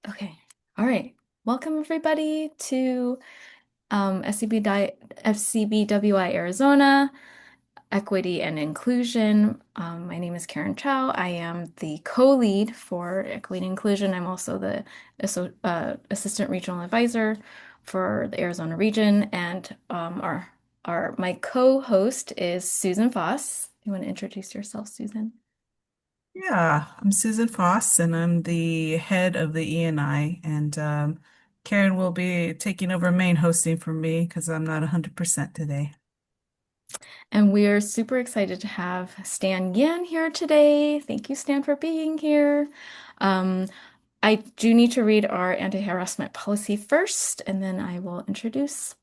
Okay. All right. Welcome everybody to SCBWI Arizona, Equity and Inclusion. My name is Karen Chow. I am the co-lead for Equity and Inclusion. I'm also the assistant regional advisor for the Arizona region, and our my co-host is Susan Foss. You want to introduce yourself, Susan? Yeah, I'm Susan Foss, and I'm the head of the E&I. And Karen will be taking over main hosting for me because I'm not 100% today. And we're super excited to have Stan Yan here today. Thank you, Stan, for being here. Um, I do need to read our anti-harassment policy first, and then I will introduce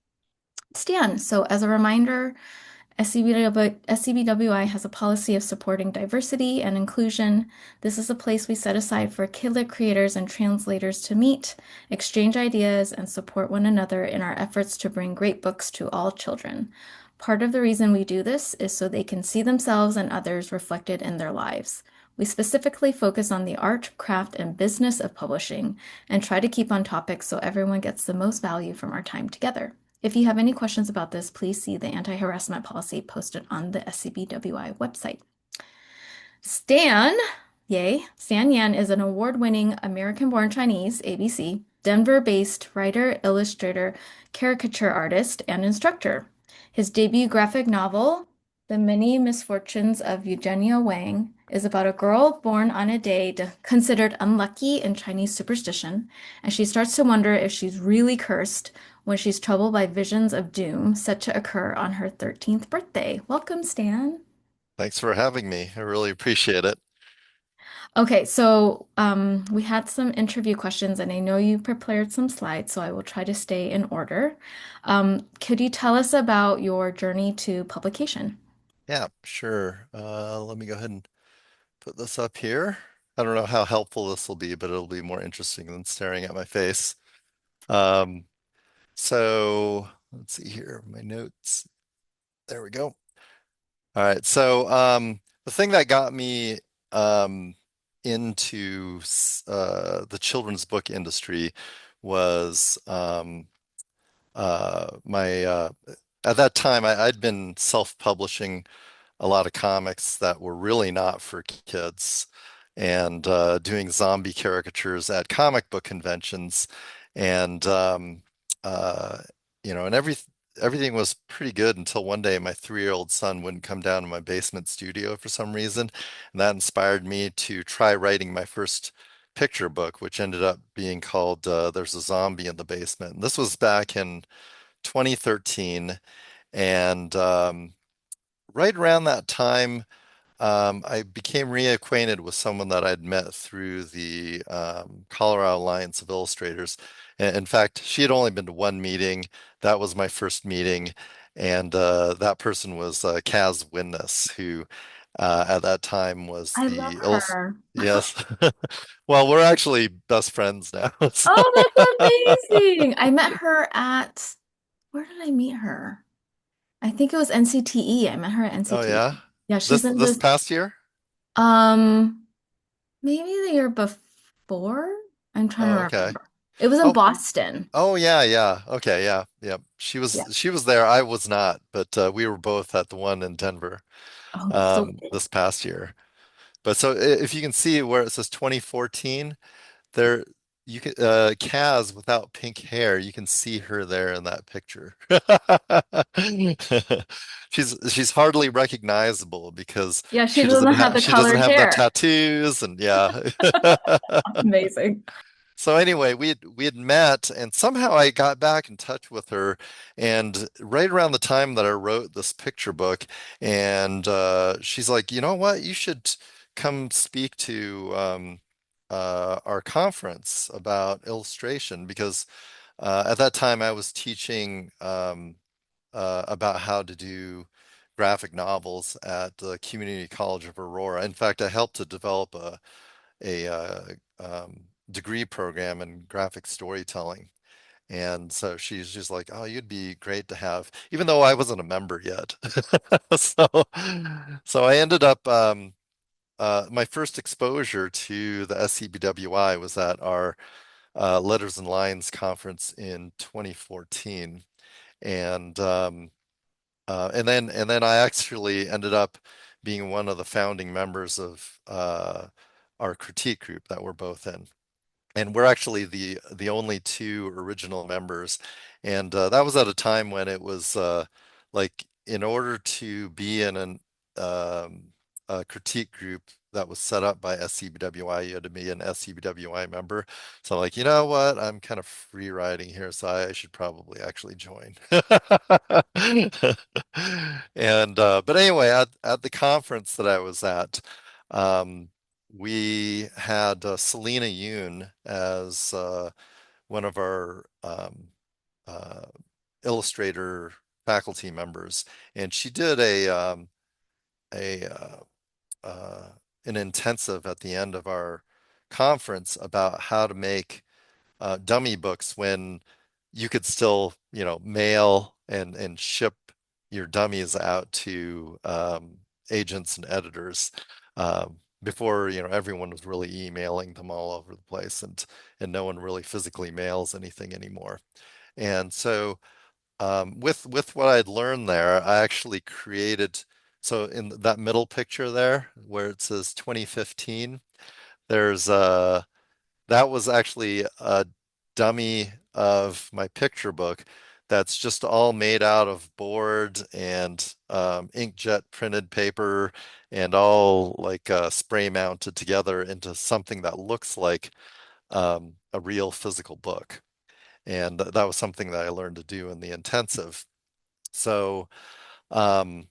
Stan. So, as a reminder, SCBWI has a policy of supporting diversity and inclusion. This is a place we set aside for kidlit creators and translators to meet, exchange ideas, and support one another in our efforts to bring great books to all children. Part of the reason we do this is so they can see themselves and others reflected in their lives. We specifically focus on the art, craft, and business of publishing and try to keep on topic so everyone gets the most value from our time together. If you have any questions about this, please see the anti-harassment policy posted on the SCBWI website. Stan, yay, Stan Yan is an award-winning American-born Chinese, ABC, Denver-based writer, illustrator, caricature artist, and instructor. His debut graphic novel, The Many Misfortunes of Eugenia Wang, is about a girl born on a day considered unlucky in Chinese superstition, and she starts to wonder if she's really cursed when she's troubled by visions of doom set to occur on her 13th birthday. Welcome, Stan. Thanks for having me. I really appreciate it. Okay, so we had some interview questions, and I know you prepared some slides, so I will try to stay in order. Could you tell us about your journey to publication? Yeah, sure. Let me go ahead and put this up here. I don't know how helpful this will be, but it'll be more interesting than staring at my face. Um, so let's see here, my notes. There we go. All right. The thing that got me into the children's book industry was my at that time I'd been self-publishing a lot of comics that were really not for kids and doing zombie caricatures at comic book conventions and uh, and everything was pretty good until one day my 3-year-old son wouldn't come down to my basement studio for some reason, and that inspired me to try writing my first picture book, which ended up being called There's a Zombie in the Basement. And this was back in 2013, and right around that time, I became reacquainted with someone that I'd met through the Colorado Alliance of Illustrators. In fact, she had only been to one meeting. That was my first meeting, and that person was Kaz Winnes, who at that time was I love the illust her. yes. Well, we're actually best friends now. So, Oh, that's amazing. I met her at, where did I meet her? I think it was NCTE. I met her at oh yeah, NCTE. Yeah, she's this in this this, past year. um, maybe the year before. I'm trying to Oh, okay. remember. It was in Oh, Boston. Oh yeah, yeah. Okay, yeah. Yeah. Yeah. She was there. I was not, but we were both at the one in Denver Oh, so good. this past year. But so if you can see where it says 2014, there you can Kaz without pink hair, you can see her there in that picture. She's hardly recognizable because Yeah, she doesn't have the she doesn't colored have the hair. tattoos and yeah. Amazing. So anyway, we had met, and somehow I got back in touch with her, and right around the time that I wrote this picture book, and she's like, you know what, you should come speak to our conference about illustration because at that time I was teaching about how to do graphic novels at the Community College of Aurora. In fact, I helped to develop a degree program in graphic storytelling. And so she's just like, oh, you'd be great to have, even though I wasn't a member yet. So, so I ended up, my first exposure to the SCBWI was at our Letters and Lines conference in 2014, and and then I actually ended up being one of the founding members of our critique group that we're both in. And we're actually the only two original members, and that was at a time when it was like in order to be in a critique group that was set up by SCBWI, you had to be an SCBWI member. So I'm like, you know what? I'm kind of free riding here, so I should probably actually join. And but anyway, at the conference that I was at, um, we had Selena Yoon as one of our uh, illustrator faculty members, and she did a an intensive at the end of our conference about how to make dummy books when you could still, mail and ship your dummies out to agents and editors before, everyone was really emailing them all over the place, and no one really physically mails anything anymore. And so with what I'd learned there, I actually created, so in that middle picture there where it says 2015, there's that was actually a dummy of my picture book that's just all made out of board and inkjet printed paper and all like spray mounted together into something that looks like a real physical book. And that was something that I learned to do in the intensive. So, um,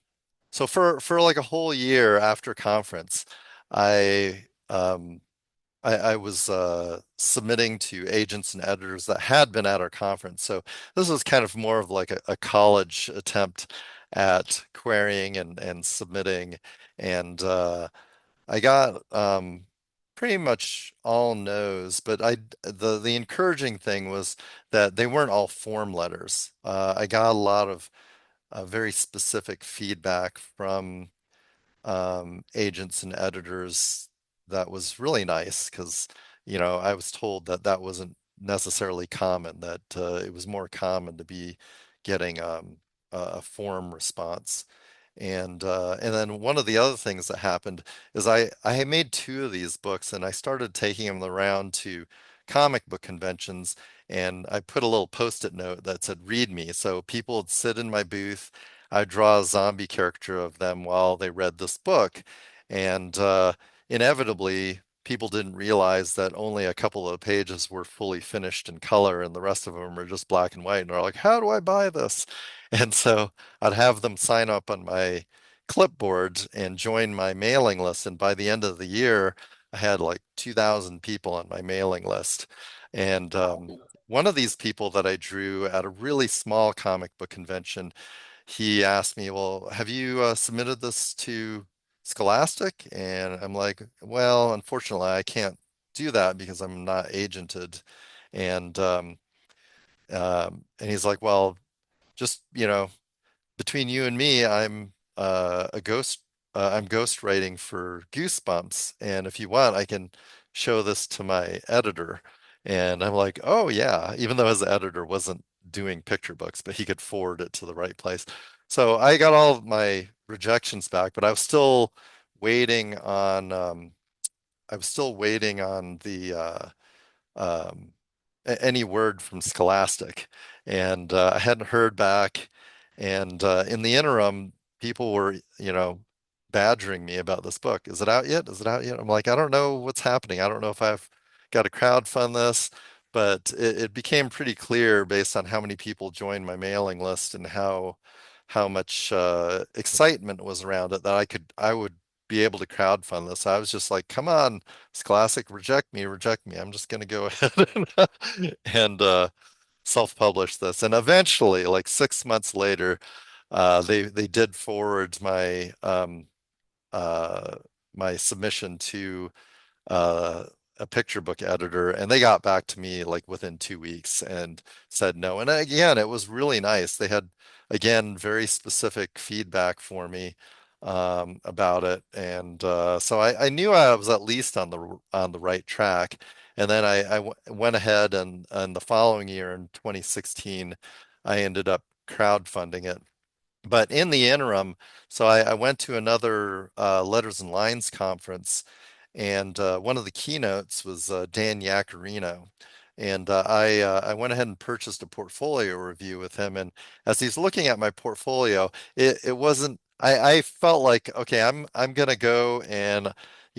so for like a whole year after conference, I I was submitting to agents and editors that had been at our conference. So this was kind of more of like a college attempt at querying and submitting. And I got pretty much all no's, but the encouraging thing was that they weren't all form letters. I got a lot of very specific feedback from agents and editors that was really nice because, I was told that that wasn't necessarily common, that it was more common to be getting a form response. And then one of the other things that happened is I had made two of these books and I started taking them around to comic book conventions, and I put a little post-it note that said read me. So people would sit in my booth, I'd draw a zombie caricature of them while they read this book. And inevitably people didn't realize that only a couple of pages were fully finished in color and the rest of them are just black and white. And they're like, how do I buy this? And so I'd have them sign up on my clipboard and join my mailing list. And by the end of the year, I had like 2,000 people on my mailing list. And one of these people that I drew at a really small comic book convention, he asked me, well, have you submitted this to Scholastic? And I'm like, well, unfortunately, I can't do that because I'm not agented. And and he's like, well, just, between you and me, I'm ghost writing for Goosebumps, and if you want, I can show this to my editor. And I'm like, oh yeah, even though his editor wasn't doing picture books, but he could forward it to the right place. So I got all of my rejections back, but waiting on um, I was still waiting on the um, any word from Scholastic, and I hadn't heard back. And in the interim, people were, badgering me about this book. Is it out yet? Is it out yet? I'm like, I don't know what's happening. I don't know if I've got to crowdfund this, but it became pretty clear based on how many people joined my mailing list and how much excitement was around it that I would be able to crowdfund this. I was just like, come on, Scholastic, reject me, reject me. I'm just going to go ahead and self-publish this. And eventually, like 6 months later, they did forward uh, my submission to uh, a picture book editor, and they got back to me like within 2 weeks and said no. And again, it was really nice. They had, again, very specific feedback for me about it, and so I knew I was at least on the right track. And then went ahead and the following year in 2016, I ended up crowdfunding it. But in the interim, so I went to another Letters and Lines conference, and one of the keynotes was Dan Yacarino. And I went ahead and purchased a portfolio review with him. And as he's looking at my portfolio, it wasn't. I felt like, okay, I'm gonna go and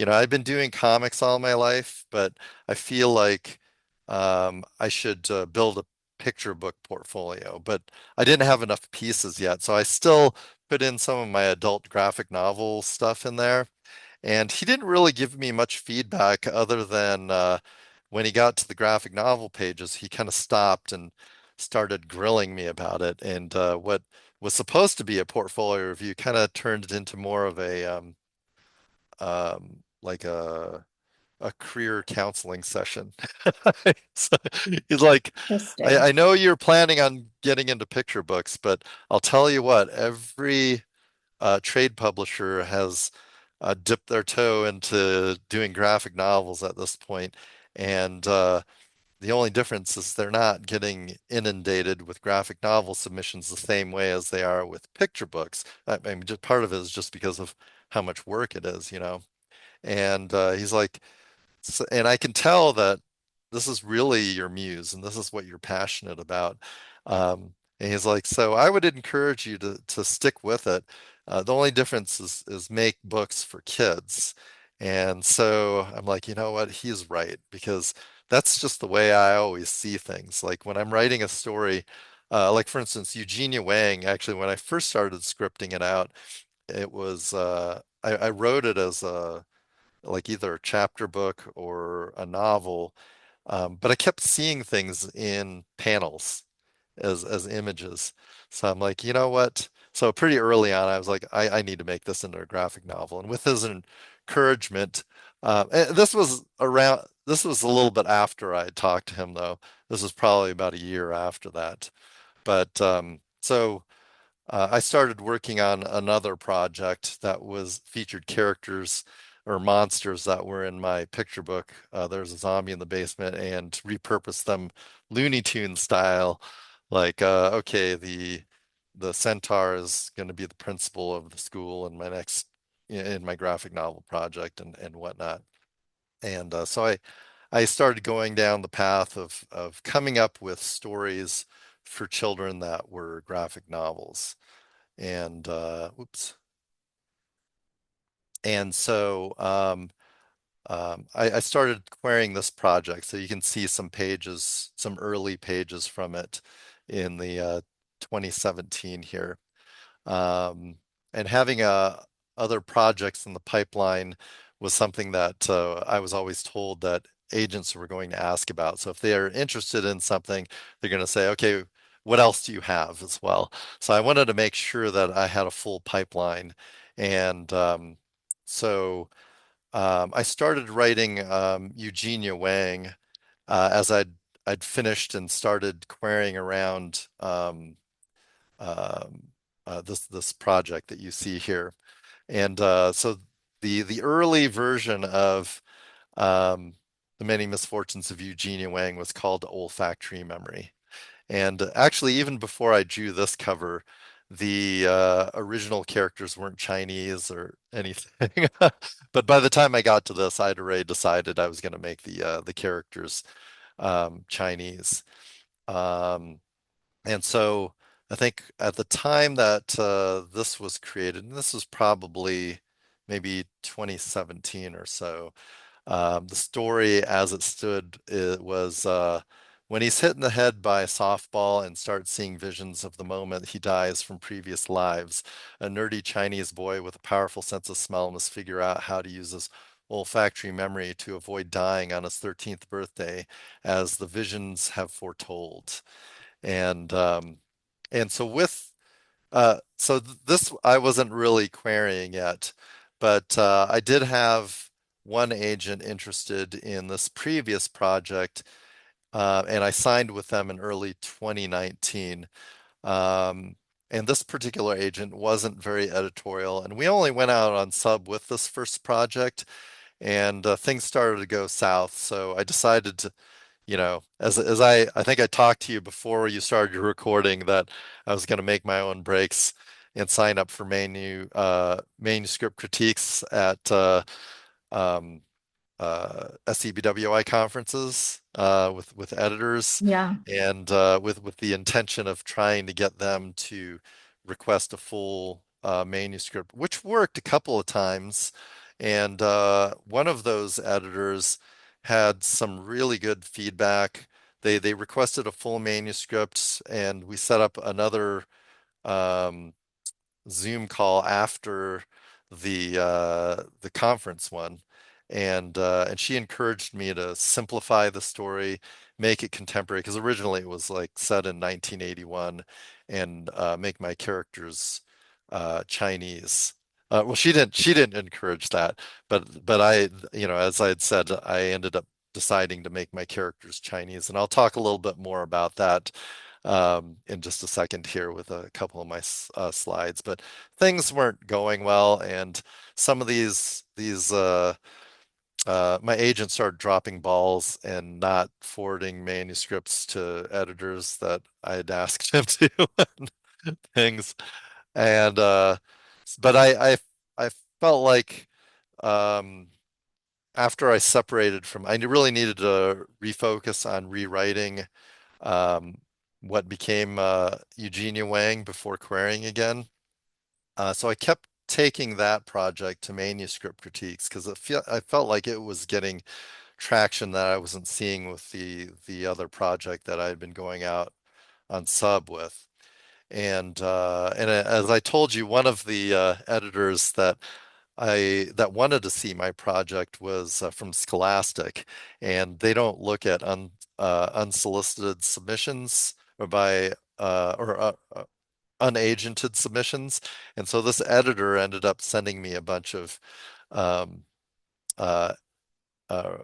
I've been doing comics all my life, but I feel like I should build a picture book portfolio. But I didn't have enough pieces yet, so I still put in some of my adult graphic novel stuff in there. And he didn't really give me much feedback other than when he got to the graphic novel pages, he kind of stopped and started grilling me about it. And what was supposed to be a portfolio review kind of turned it into more of a like a career counseling session. So he's like, Interesting. I know you're planning on getting into picture books, but I'll tell you what, every trade publisher has dipped their toe into doing graphic novels at this point, and the only difference is they're not getting inundated with graphic novel submissions the same way as they are with picture books. I mean, just part of it is just because of how much work it is, you know. And he's like, and I can tell that this is really your muse and this is what you're passionate about. And he's like, so I would encourage you to stick with it. The only difference is make books for kids. And so I'm like, you know what? He's right because that's just the way I always see things. Like when I'm writing a story, like for instance, Eugenia Wang, actually, when I first started scripting it out, it was I wrote it as a like either a chapter book or a novel. But I kept seeing things in panels as images. So I'm like, you know what? So pretty early on, I was like, I need to make this into a graphic novel. And with his encouragement, and this was a little bit after I had talked to him, though. This was probably about a year after that. But I started working on another project that was featured characters or monsters that were in my picture book. There's a zombie in the basement and repurposed them Looney Tune style. Like, okay, the centaur is going to be the principal of the school in in my graphic novel project and whatnot. And so I started going down the path of coming up with stories for children that were graphic novels. And whoops. And so I started querying this project. So you can see some pages, some early pages from it in the 2017 here. Um, and having other projects in the pipeline was something that I was always told that agents were going to ask about. So if they are interested in something, they're going to say, okay, what else do you have as well? So I wanted to make sure that I had a full pipeline. And so I started writing Eugenia Wang as I'd finished and started querying around um, this project that you see here. And so the early version of um, the many misfortunes of Eugenia Wang was called Olfactory Memory. And actually, even before I drew this cover, the original characters weren't Chinese or anything. But by the time I got to this, I'd already decided I was going to make the characters Chinese. Um, and so I think at the time that this was created, and this was probably maybe 2017 or so, the story as it stood, it was when he's hit in the head by a softball and starts seeing visions of the moment he dies from previous lives, a nerdy Chinese boy with a powerful sense of smell must figure out how to use his olfactory memory to avoid dying on his 13th birthday, as the visions have foretold. And so this I wasn't really querying yet, but I did have one agent interested in this previous project, and I signed with them in early 2019. Um, and this particular agent wasn't very editorial, and we only went out on sub with this first project. and things started to go south. So I decided to, as I think I talked to you before you started your recording that I was going to make my own breaks and sign up for manuscript critiques at um, SCBWI conferences with editors, Yeah. and with the intention of trying to get them to request a full manuscript, which worked a couple of times. And one of those editors had some really good feedback. They requested a full manuscript, and we set up another um, Zoom call after the conference one, and she encouraged me to simplify the story, make it contemporary, because originally it was like set in 1981, and make my characters Chinese. Well, she didn't encourage that, but I, as I had said, I ended up deciding to make my characters Chinese, and I'll talk a little bit more about that in just a second here with a couple of my slides. But things weren't going well, and some of these my agent started dropping balls and not forwarding manuscripts to editors that I had asked him to, and things. And but I felt like um, after I separated from, I really needed to refocus on rewriting um, what became Eugenia Wang before querying again. So I kept taking that project to manuscript critiques because I felt like it was getting traction that I wasn't seeing with the other project that I had been going out on sub with. And as I told you, one of the editors that wanted to see my project was from Scholastic, and they don't look at unsolicited submissions or unagented submissions. And so this editor ended up sending me a bunch of um, uh, uh,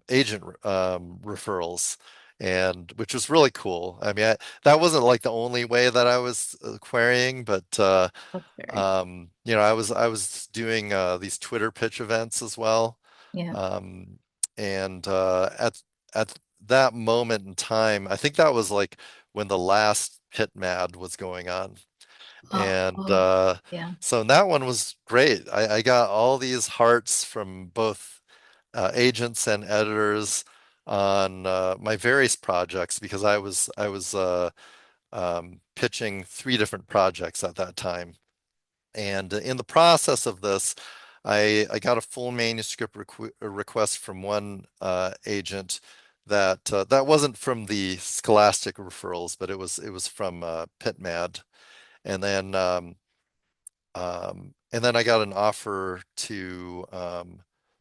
agent referrals, and which was really cool. I mean, that wasn't like the only way that I was querying, but That's very I was doing these Twitter pitch events as well. Yeah. Um, and at that moment in time, I think that was like when the last Pit Mad was going on. And Oh, yeah. so that one was great. I got all these hearts from both agents and editors on my various projects because I was pitching three different projects at that time. And in the process of this, I got a full manuscript request from one agent that wasn't from the Scholastic referrals, but it was from PitMad, and then I got an offer to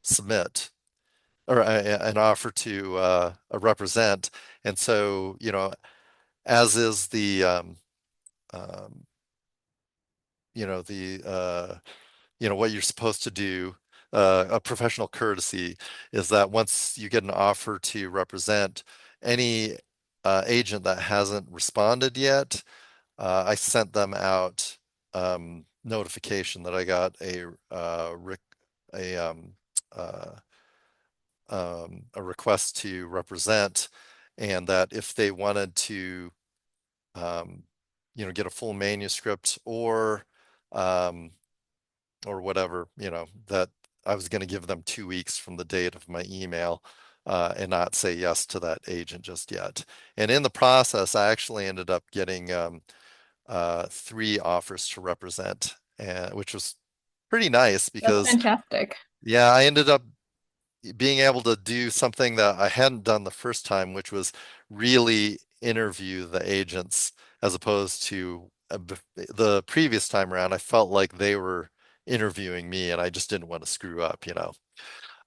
submit, or an offer to represent, and so as is um, the what you're supposed to do, a professional courtesy is that once you get an offer to represent any agent that hasn't responded yet, I sent them out notification that I got a uh, a request to represent, and that if they wanted to um, get a full manuscript um, or whatever, that I was going to give them 2 weeks from the date of my email, and not say yes to that agent just yet. And in the process, I actually ended up getting three offers to represent, which was pretty nice That's because, fantastic. yeah, I ended up being able to do something that I hadn't done the first time, which was really interview the agents as opposed to the previous time around. I felt like they were interviewing me and I just didn't want to screw up.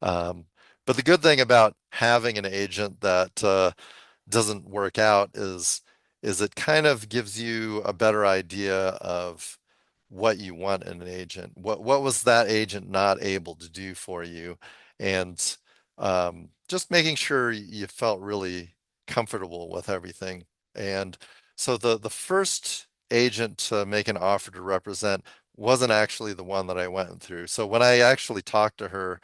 Um, but the good thing about having an agent that doesn't work out is it kind of gives you a better idea of what you want in an agent. What was that agent not able to do for you? And just making sure you felt really comfortable with everything. And so the first agent to make an offer to represent wasn't actually the one that I went through. So when I actually talked to her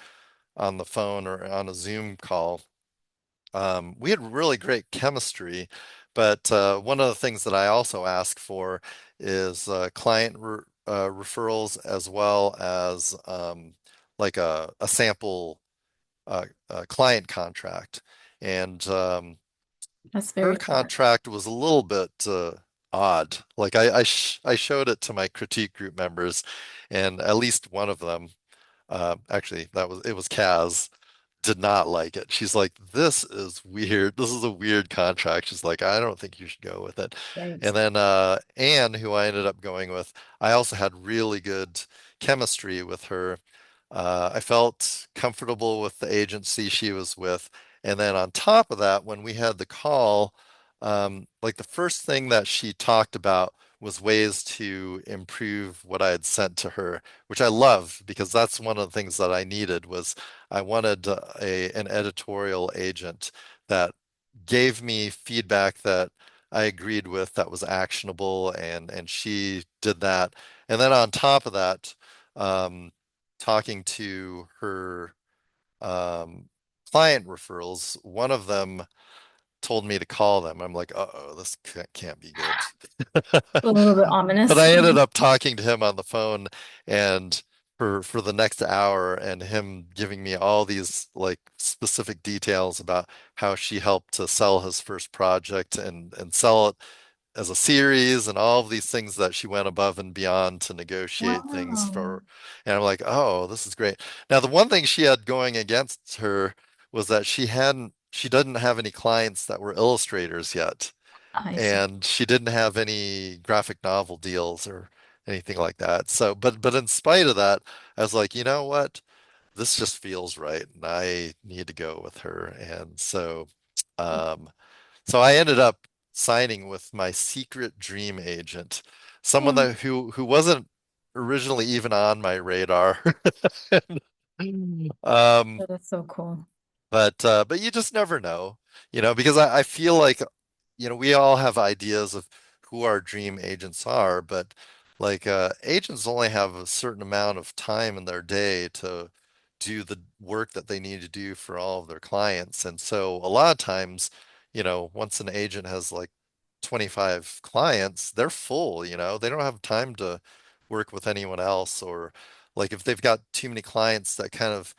on the phone or on a Zoom call. We had really great chemistry, but one of the things that I also ask for is client referrals as well as like a sample client contract. And That's her very smart. contract was a little bit odd. Like I showed it to my critique group members, and at least one of them, actually it was Kaz, did not like it. She's like, this is weird. This is a weird contract. She's like, I don't think you should go with it. Right. And then Anne, who I ended up going with, I also had really good chemistry with her. I felt comfortable with the agency she was with. And then on top of that, when we had the call, like the first thing that she talked about was ways to improve what I had sent to her, which I love because that's one of the things that I needed was I wanted an editorial agent that gave me feedback that I agreed with that was actionable, and she did that. And then on top of that, um, talking to her um, client referrals, one of them told me to call them. I'm like, uh-oh, this can't be good. A little bit But ominous. I ended up talking to him on the phone and for the next hour and him giving me all these like specific details about how she helped to sell his first project and sell it as a series and all of these things that she went above and beyond to negotiate things Wow. for. And I'm like, oh, this is great. Now, the one thing she had going against her was that she doesn't have any clients that were illustrators yet. I see. And she didn't have any graphic novel deals or anything like that. So, but in spite of that, I was like, you know what? This just feels right, and I need to go with her. And um, so I ended up signing with my secret dream agent, someone Oh, who wasn't originally even on my radar. Um, that's so cool. but you just never know, because I feel like, we all have ideas of who our dream agents are, but like agents only have a certain amount of time in their day to do the work that they need to do for all of their clients. And so a lot of times, once an agent has like 25 clients, they're full, they don't have time to work with anyone else, or like if they've got too many clients that kind of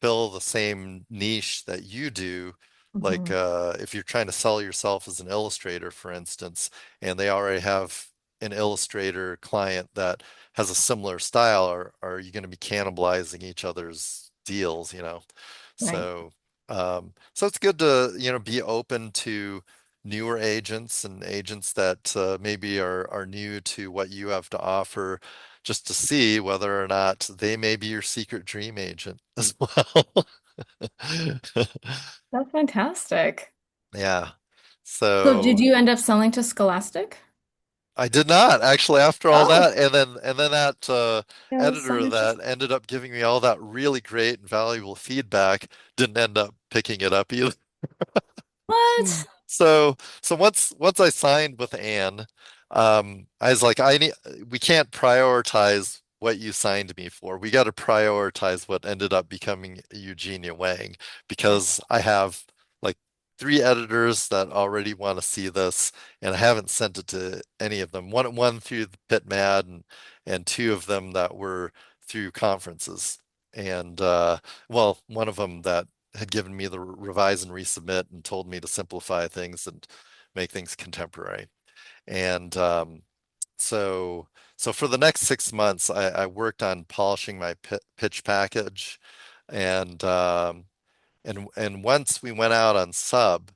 fill the same niche that you do, like Mhm. if you're trying to sell yourself as an illustrator, for instance, and they already have an illustrator client that has a similar style, are you going to be cannibalizing each other's deals, Right. So, so it's good to, be open to newer agents and agents that maybe are new to what you have to offer, just to see whether or not they may be your secret dream agent as well. That's fantastic. Yeah. So did So you end up selling to Scholastic? I did not actually after all Oh, that, and then that yeah, that's so editor that interesting. ended up giving me all that really great and valuable feedback didn't end up picking it up either. What? So once I signed with Anne, I was like, we can't prioritize what you signed me for. We got to prioritize what ended up becoming Eugenia Wang, Right. because I have like three editors that already want to see this, and I haven't sent it to any of them. One through the Pit Mad, and two of them that were through conferences. And well, one of them that had given me the revise and resubmit and told me to simplify things and make things contemporary. And so so for the next 6 months, I worked on polishing my pitch package, and and once we went out on sub,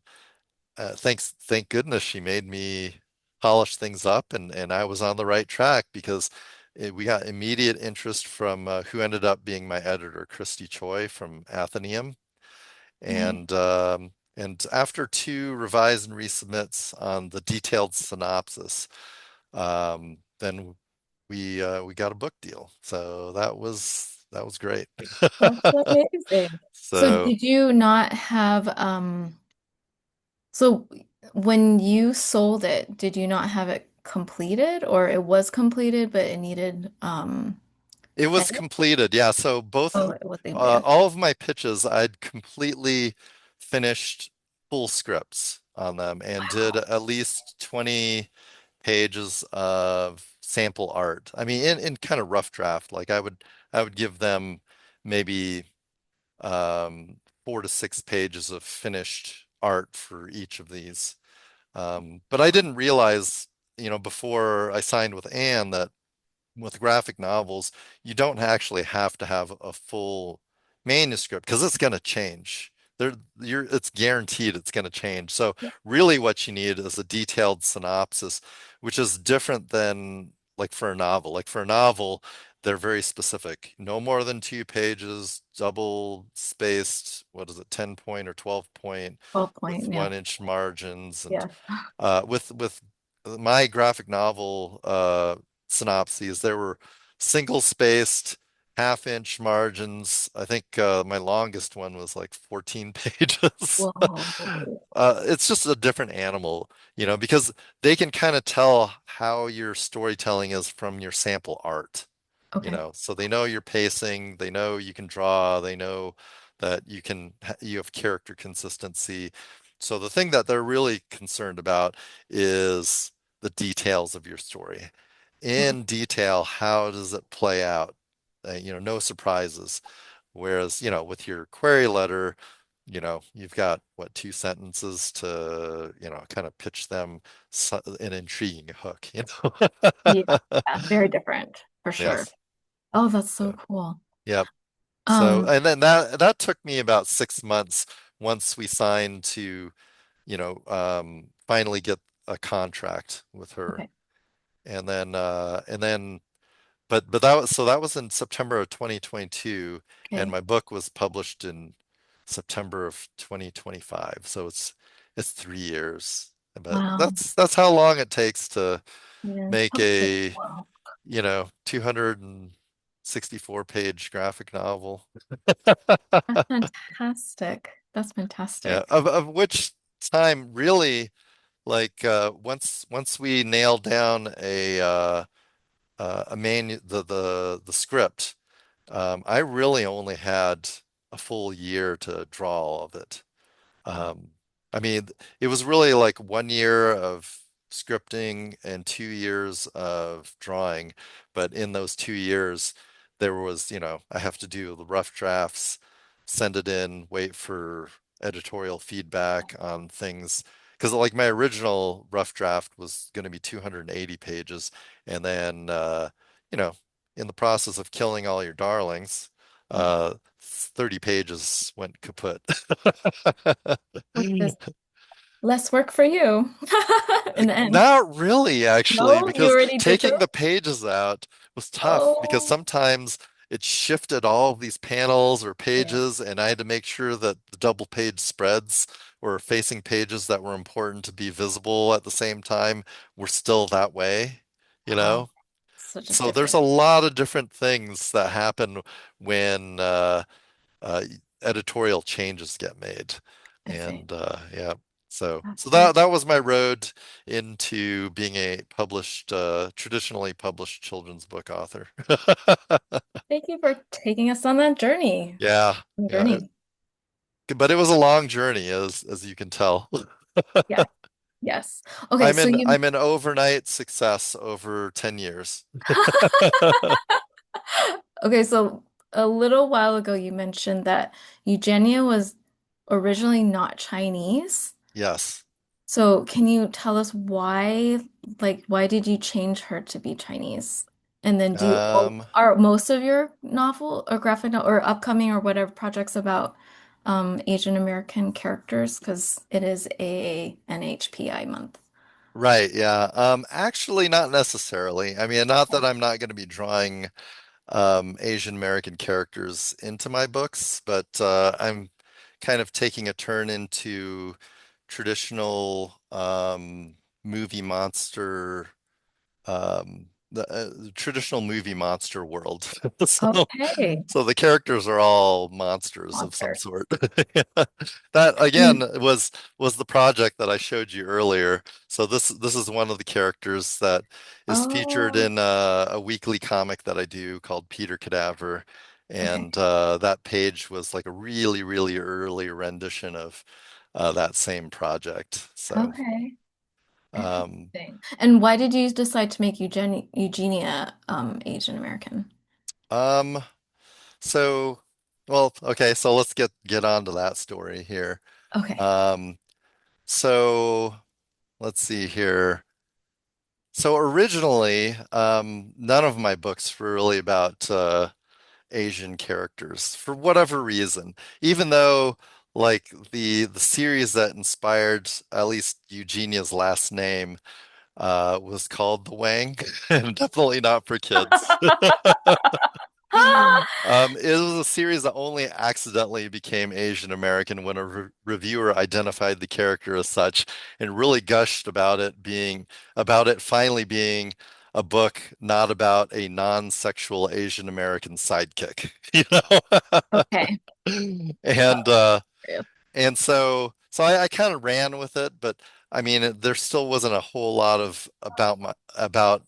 thank goodness she made me polish things up, and I was on the right track because we got immediate interest from who ended up being my editor, Christy Choi from Athenaeum. Right. And after two revise and resubmits on the detailed synopsis, then we got a book deal. So that was great. That's amazing. So So did you not have so when you sold it, did you not have it completed or it was completed but it needed It was Edit? completed. Yeah. So both, Oh, what they made. Okay. all of my pitches, I'd completely finished full scripts on them and did Wow. at least 20 pages of sample art. I mean, in kind of rough draft, like I would give them maybe 4 to 6 pages of finished art for each of these. But I didn't realize, before I signed with Anne that with graphic novels, you don't actually have to have a full manuscript because it's going to change. It's guaranteed it's going to change. So Yeah. really what you need is a detailed synopsis, which is different than like for a novel. Like for a novel, they're very specific. No more than 2 pages, double spaced, what is it, 10 point or 12 point 12 with point. Yeah. 1 inch margins. And Yes. with my graphic novel synopses, there were single spaced half-inch margins. I think my longest one was like 14 pages. Whoa. It's just a different animal, because they can kind of tell how your storytelling is from your sample art, Okay. so they know your pacing, they know you can draw, they know that you have character consistency. So the thing that they're really concerned about is the details of your story. Okay. In detail, how does it play out? No surprises. Whereas, with your query letter, you've got what, 2 sentences to, kind of pitch them an intriguing hook. Yeah. Yeah. Very different for sure. Yes. Oh, that's so Yeah. cool. Yep. So, Um, and then that took me about 6 months once we signed to, finally get a contract with her. okay. And then, but that was in September of 2022, and Okay. my book was published in September of 2025. So it's 3 years. But Wow. that's how long it takes to Yeah. make Publishing. a, Wow. 264 page graphic novel. That's fantastic. That's Yeah, fantastic. of which time really, like, once we nailed down a the script, I really only had a full year to draw all of it. Wow. Um, I mean, it was really like 1 year of scripting and 2 years of drawing. But in those 2 years, there was, I have to do the rough drafts, send it in, wait for editorial feedback on things. Because like my original rough draft was going to be 280 pages. And then, you know, in the process of killing all your darlings, Yeah. 30 pages went kaput. Which is less work for you in the end. Not really, actually, No, you because already did taking those? the pages out was tough because Oh, sometimes it shifted all of these panels or yeah. pages, and I had to make sure that the double page spreads or facing pages that were important to be visible at the same time were still that way, you Wow. know? Such a So there's a different. lot of different things that happen when uh, editorial changes get made. I see. And yeah, so That's so that was my road into being a traditionally published children's book author. Thank you for taking us on that journey. Yeah, yeah, Journey. but it was a long journey, as you can tell. Yes. Yes. Okay, I'm so an you I'm an overnight success over 10 years. okay, so a little while ago you mentioned that Eugenia was originally not Chinese. Yes. So can you tell us why, like, why did you change her to be Chinese? And then Um, are most of your novel or graphic novel or upcoming or whatever projects about Asian American characters? Because it is a NHPI month. right, yeah. Actually, not necessarily. I mean, not that I'm not going to be drawing Asian American characters into my books, but I'm kind of taking a turn into traditional movie monster the traditional movie monster world. So, Okay. so the characters are all monsters of some Monsters. sort. That again Mm. was the project that I showed you earlier. So this is one of the characters that is featured Oh, in a weekly comic that I do called Peter Cadaver, okay. and that page was like a really, really early rendition of that same project. So. Okay. Um, Interesting. And why did you decide to make Eugenia Asian American? um, So, well, okay, so let's get on to that story here. Okay. Um, so let's see here. So originally, none of my books were really about Asian characters for whatever reason, even though like the series that inspired at least Eugenia's last name was called the Wang, and definitely not for kids. It was a series that only accidentally became Asian American when a reviewer identified the character as such and really gushed about it finally being a book not about a non-sexual Asian American sidekick, you know? Okay. And Yeah. I kind of ran with it, but I mean, there still wasn't a whole lot of about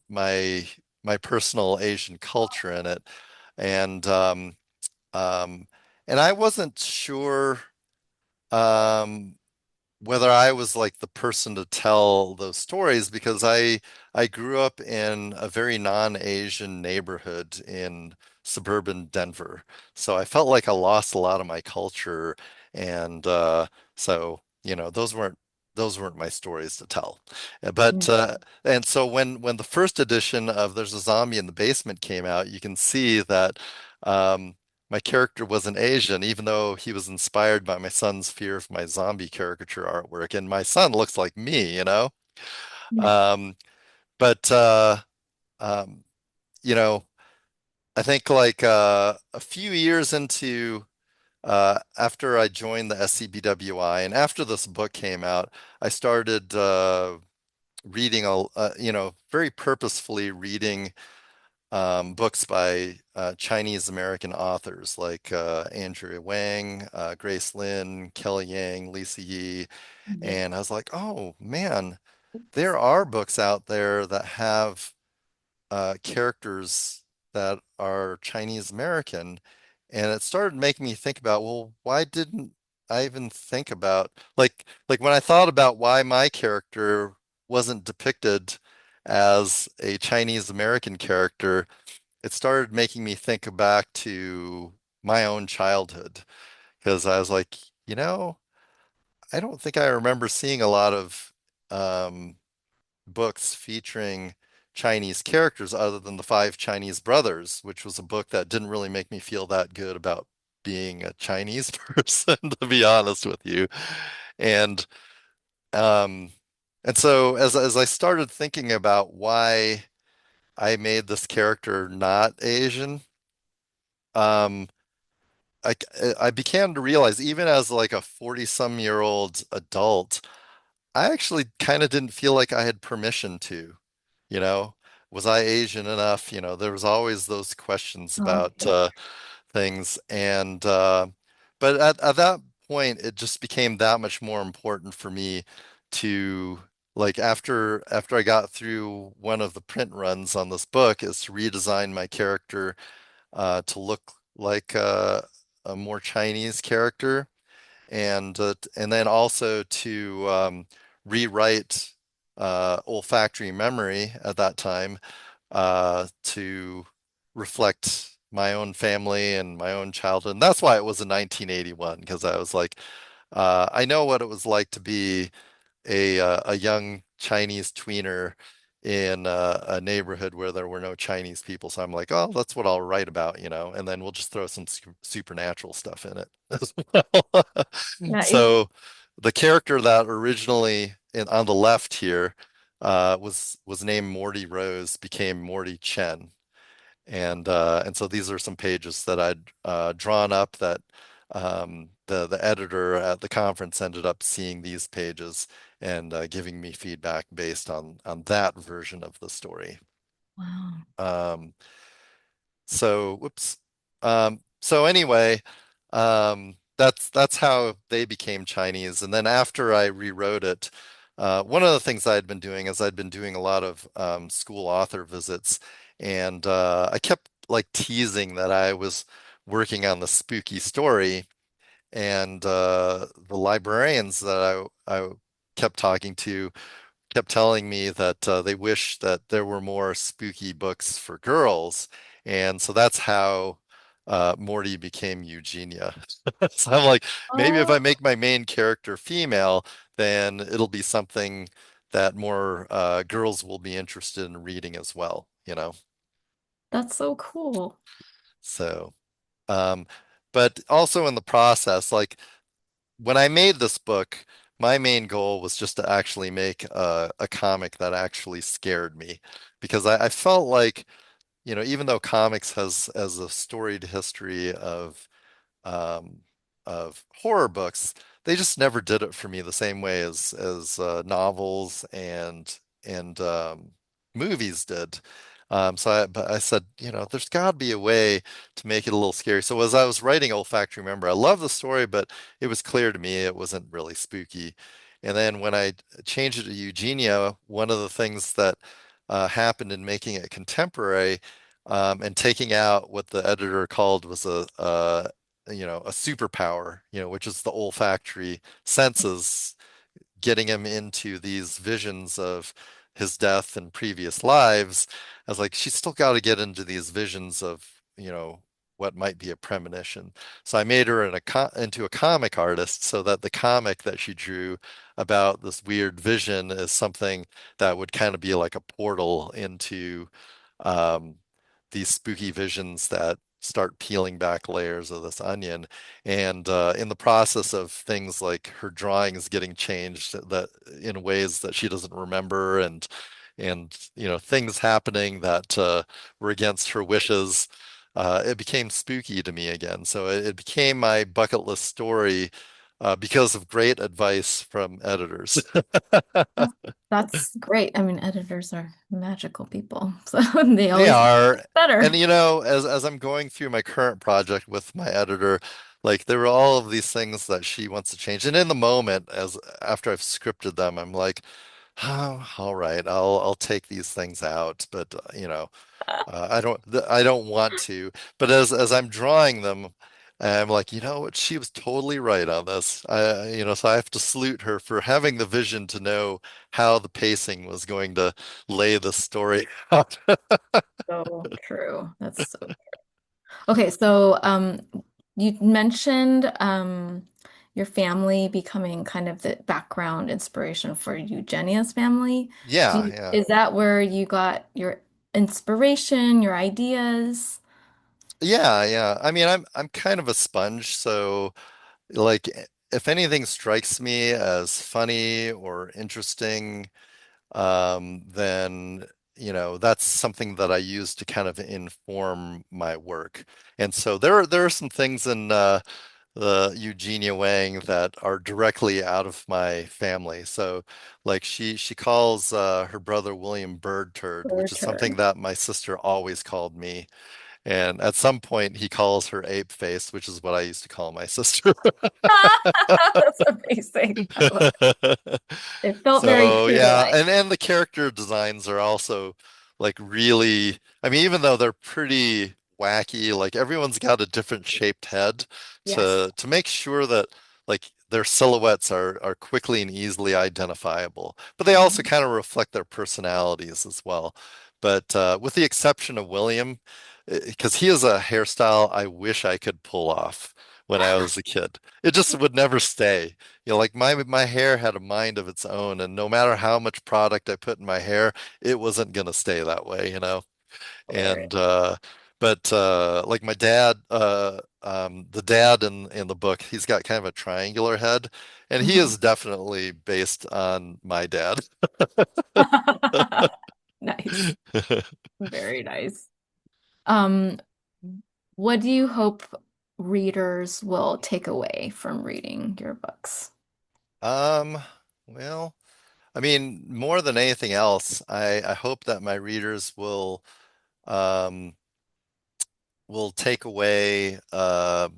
my personal Asian culture in it, and um, and I wasn't sure um, whether I was like the person to tell those stories because I grew up in a very non-Asian neighborhood in suburban Denver. So I felt like I lost a lot of my culture and so you know those weren't my stories to tell. But and so when the first edition of There's a Zombie in the Basement came out, you can see that my character wasn't Asian, even though he was inspired by my son's fear of my zombie caricature artwork. And my son looks like me, you know? Mm. Um, but, um, you know, I think like a few years into, after I joined the SCBWI and after this book came out, I started reading, very purposefully reading books by Chinese American authors like Andrea Wang, Grace Lin, Kelly Yang, Lisa Yi. Mhm. And I was like, oh man, there are books out there that have characters that are Chinese American. And it started making me think about, well, why didn't I even think about like when I thought about why my character wasn't depicted as a Chinese American character, it started making me think back to my own childhood because I was like, you know, I don't think I remember seeing a lot of um, books featuring Chinese characters other than The Five Chinese Brothers, which was a book that didn't really make me feel that good about being a Chinese person, to be honest with you. And um, and so as I started thinking about why I made this character not Asian, um, I I began to realize even as like a 40-some-year-old adult, I actually kind of didn't feel like I had permission to, you know, was I Asian enough? You know, there was always those questions about Okay. things and but at that point it just became that much more important for me to like after I got through one of the print runs on this book is to redesign my character to look like a more Chinese character, and then also to rewrite olfactory memory at that time to reflect my own family and my own childhood. And that's why it was in 1981 because I was like, I know what it was like to be a young Chinese tweener in a neighborhood where there were no Chinese people. So I'm like, oh, that's what I'll write about, you know, and then we'll just throw some supernatural stuff in it as well. Yeah. So the character that originally on the left here was named Morty Rose, became Morty Chen. And so these are some pages that I'd drawn up that the editor at the conference ended up seeing these pages and giving me feedback based on that version of the story. Wow. Um, so whoops. So anyway, that's how they became Chinese. And then after I rewrote it, one of the things I'd been doing is I'd been doing a lot of school author visits, and I kept like teasing that I was working on the spooky story, and the librarians that I kept talking to kept telling me that they wish that there were more spooky books for girls. And so that's how Morty became Eugenia. So I'm like, maybe if I Oh, make my main character female, then it'll be something that more girls will be interested in reading as well, you know? that's so cool. So, um, but also in the process, like when I made this book, my main goal was just to actually make a comic that actually scared me, because I felt like, even though comics has a storied history um, of horror books, they just never did it for me the same way as novels and movies did. But I said, there's got to be a way to make it a little scary. So as I was writing Olfactory Member, I love the story, but it was clear to me it wasn't really spooky. And then when I changed it to Eugenia, one of the things that happened in making it contemporary and taking out what the editor called was a superpower, which is the olfactory senses, getting him into these visions of his death and previous lives. I was like, she's still got to get into these visions of, what might be a premonition. So I made her into a comic artist so that the comic that she drew about this weird vision is something that would kind of be like a portal into um, these spooky visions that start peeling back layers of this onion. And in the process of things like her drawings getting changed that in ways that she doesn't remember, and things happening that were against her wishes, it became spooky to me again. So it became my bucket list story because of great advice from editors. Oh, that's great. I mean, editors are magical people, so they They always make are. it And better. as I'm going through my current project with my editor, like there were all of these things that she wants to change. And in the moment, as after I've scripted them, I'm like, oh, all right, I'll take these things out. But I don't want to. But as I'm drawing them, I'm like, you know what? She was totally right on this. So I have to salute her for having the vision to know how the pacing was going to lay the story out. So true. That's so okay. So, you mentioned your family becoming kind of the background inspiration for Eugenia's family. Yeah, yeah. Is that where you got your inspiration, your ideas? Yeah, yeah. I mean, I'm kind of a sponge, so like if anything strikes me as funny or interesting, then that's something that I use to kind of inform my work. And so there are some things in the Eugenia Wang that are directly out of my family. So like she calls her brother William Bird Turd, Or which is something turn? that my sister always called me. And at some point, he calls her ape face, which is what I used to call my sister. That's amazing. I love it. It felt very So true to yeah, life. and the character designs are also like really, I mean, even though they're pretty wacky, like everyone's got a different shaped head Yes. to make sure that like their silhouettes are quickly and easily identifiable. But they also Mhm. kind of reflect their personalities as well. But with the exception of William, because he has a hairstyle I wish I could pull off when I was a kid. It just would never stay. Like my hair had a mind of its own, and no matter how much product I put in my hair, it wasn't gonna stay that way. Hilarious. And but like my dad, the dad in the book, he's got kind of a triangular head, and he Mhm. is definitely based on my dad. Nice. Very nice. Um, what do you hope readers will take away from reading your books? Um, well. I mean, more than anything else, I hope that my readers um, will take away a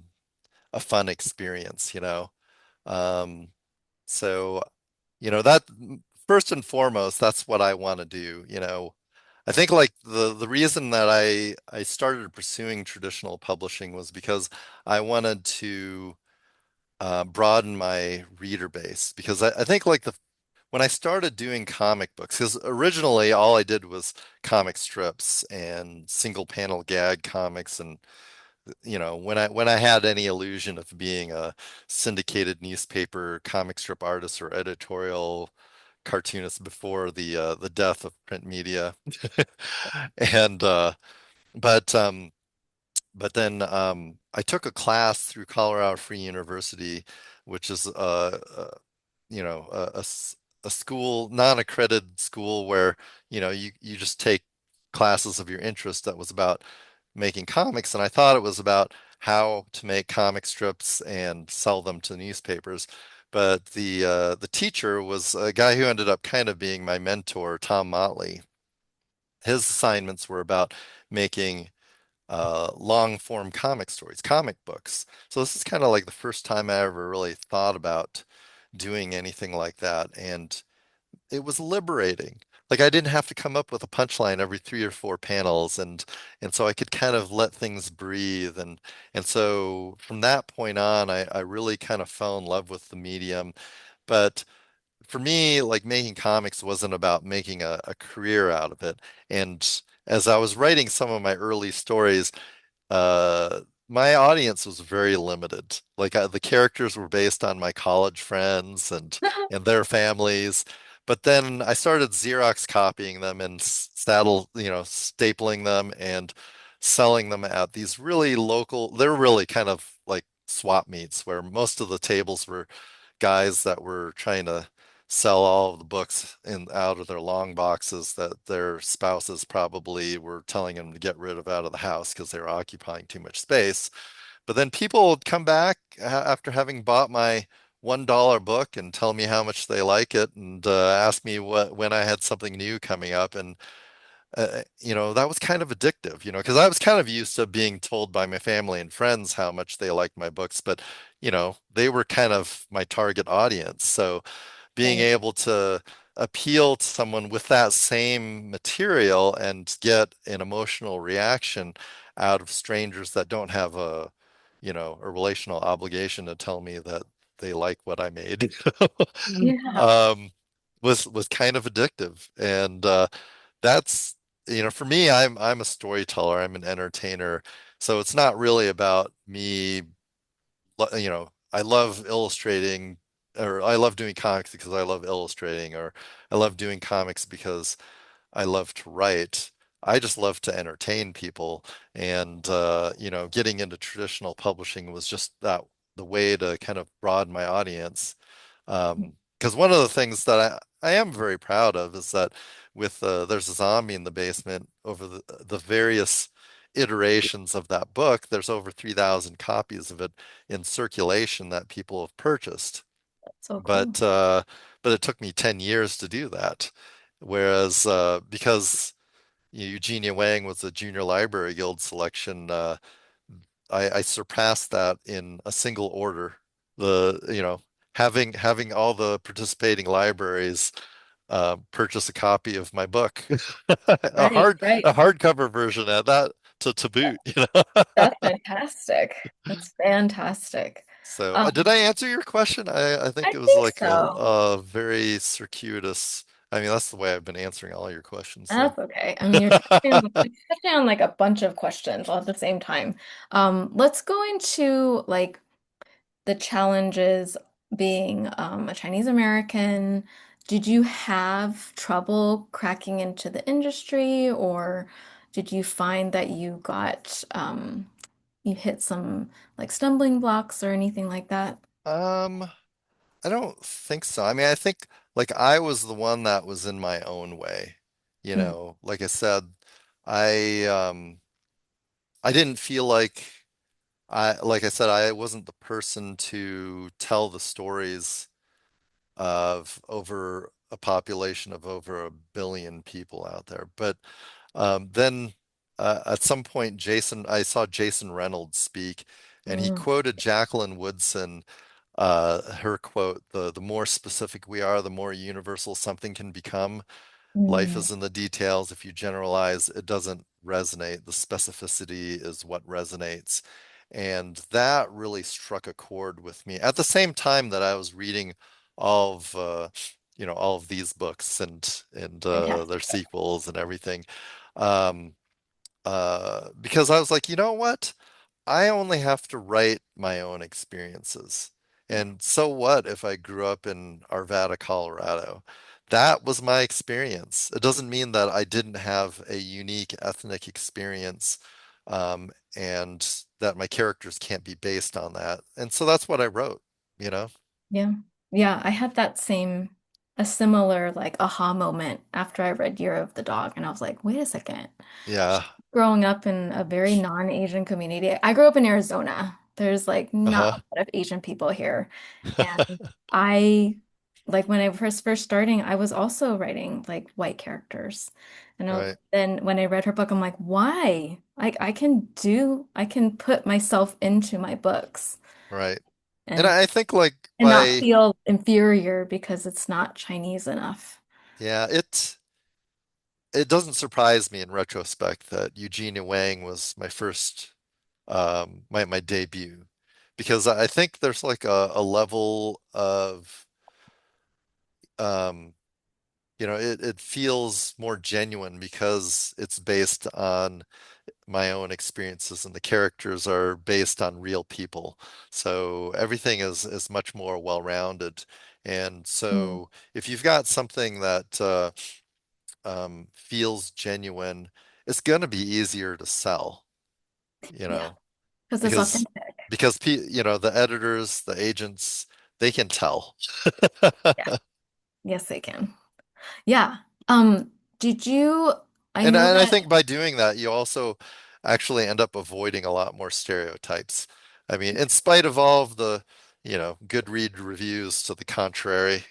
fun experience, you know. Um, so, that first and foremost, that's what I want to do, you know. I think like the reason that I started pursuing traditional publishing was because I wanted to broaden my reader base because I think like the when I started doing comic books, because originally all I did was comic strips and single panel gag comics, and when I had any illusion of being a syndicated newspaper comic strip artist or editorial cartoonist before the death of print media, and but but then I took a class through Colorado Free University, which is a school, non-accredited school where, you just take classes of your interest that was about making comics. And I thought it was about how to make comic strips and sell them to newspapers. But the teacher was a guy who ended up kind of being my mentor, Tom Motley. His assignments were about making long form comic stories, comic books. So this is kind of like the first time I ever really thought about doing anything like that. And it was liberating. Like I didn't have to come up with a punchline every 3 or 4 panels, and so I could kind of let things breathe. And so from that point on, I really kind of fell in love with the medium. But for me, like making comics wasn't about making a career out of it. And as I was writing some of my early stories, my audience was very limited. Like the characters were based on my college friends and their families. But then I started Xerox copying them and stapling them and selling them at these really local, they're really kind of like swap meets where most of the tables were guys that were trying to sell all of the books in out of their long boxes that their spouses probably were telling them to get rid of out of the house because they were occupying too much space. But then people would come back after having bought my $1 book and tell me how much they like it and ask me when I had something new coming up. And that was kind of addictive, because I was kind of used to being told by my family and friends how much they liked my books, but they were kind of my target audience. So being Right. able to appeal to someone with that same material and get an emotional reaction out of strangers that don't have a relational obligation to tell me that they like what I made, Yeah. um, was kind of addictive. And that's, for me, I'm a storyteller, I'm an entertainer. So it's not really about me, I love illustrating, or I love doing comics because I love illustrating, or I love doing comics because I love to write. I just love to entertain people. And, getting into traditional publishing was just the way to kind of broaden my audience. Because one of the things that I am very proud of is that there's a zombie in the basement over the various iterations of that book, there's over 3,000 copies of it in circulation that people have purchased. So cool. But it took me 10 years to do that. Whereas because Eugenia Wang was a Junior Library Guild selection, I surpassed that in a single order. Having all the participating libraries purchase a copy of my book, a Right, hard right. a hardcover version at that to boot, That's fantastic. That's fantastic. So, did Um, I answer your question? I think I it was think like so. a very circuitous. I mean, that's the way I've been answering all your questions. So, That's okay. I mean, you're touching on like a bunch of questions all at the same time. Let's go into like the challenges being a Chinese American. Did you have trouble cracking into the industry, or did you find that you hit some like stumbling blocks or anything like that? um, I don't think so. I mean, I think like I was the one that was in my own way. Mm, Like I said, I I didn't feel like I said, I wasn't the person to tell the stories of over a population of over 1 billion people out there. But then at some point, I saw Jason Reynolds speak, and he Mm, quoted Jacqueline Woodson, her quote, the more specific we are, the more universal something can become. Life mm, is in the details. If you generalize, it doesn't resonate. The specificity is what resonates. And that really struck a chord with me. At the same time that I was reading all of all of these books and their fantastic. sequels and everything. Um, because I was like, you know what? I only have to write my own experiences. Yeah. And so what if I grew up in Arvada, Colorado? That was my experience. It doesn't mean that I didn't have a unique ethnic experience, and that my characters can't be based on that. And so that's what I wrote, you know? Yeah. Yeah, I had a similar like aha moment after I read Year of the Dog, and I was like, wait a second. Yeah. Growing up in a very non-Asian community, I grew up in Arizona. There's like not a Uh-huh. lot of Asian people here. And I like when I was first starting, I was also writing like white characters. Right, Then when I read her book, I'm like, why? I can put myself into my books right. And and I think like and not by feel inferior because it's not Chinese enough. yeah, it doesn't surprise me in retrospect that Eugenia Wang was my first my debut, because I think there's like a level of um it feels more genuine because it's based on my own experiences and the characters are based on real people. So everything is much more well-rounded. And Mm, so if you've got something that feels genuine, it's going to be easier to sell, you yeah, know, because it's because authentic. the editors, the agents, they can tell. Yeah, yes, they can. Yeah. Um, did you, I And know I that, think by doing that, you also actually end up avoiding a lot more stereotypes. I mean, in spite of all of the, good read reviews to the contrary,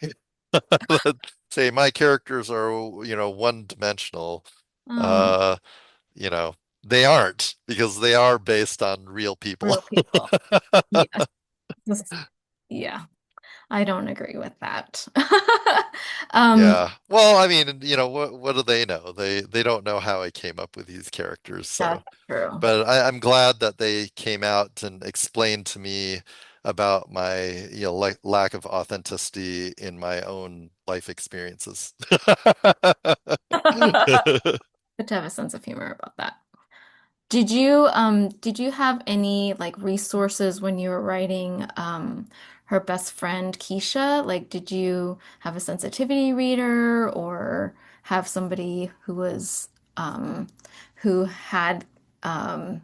that say my characters are, one-dimensional, um, uh, you know, they aren't, because they are based on real people. real people. Yes. This- yeah, I don't agree with that. Um, Yeah. Well, I mean, what do they know? They don't know how I came up with these characters. that's So, true. but I'm glad that they came out and explained to me about my, lack of authenticity in my own life experiences. Good to have a sense of humor about that. Did you have any like resources when you were writing her best friend Keisha? Like did you have a sensitivity reader or have somebody um who had um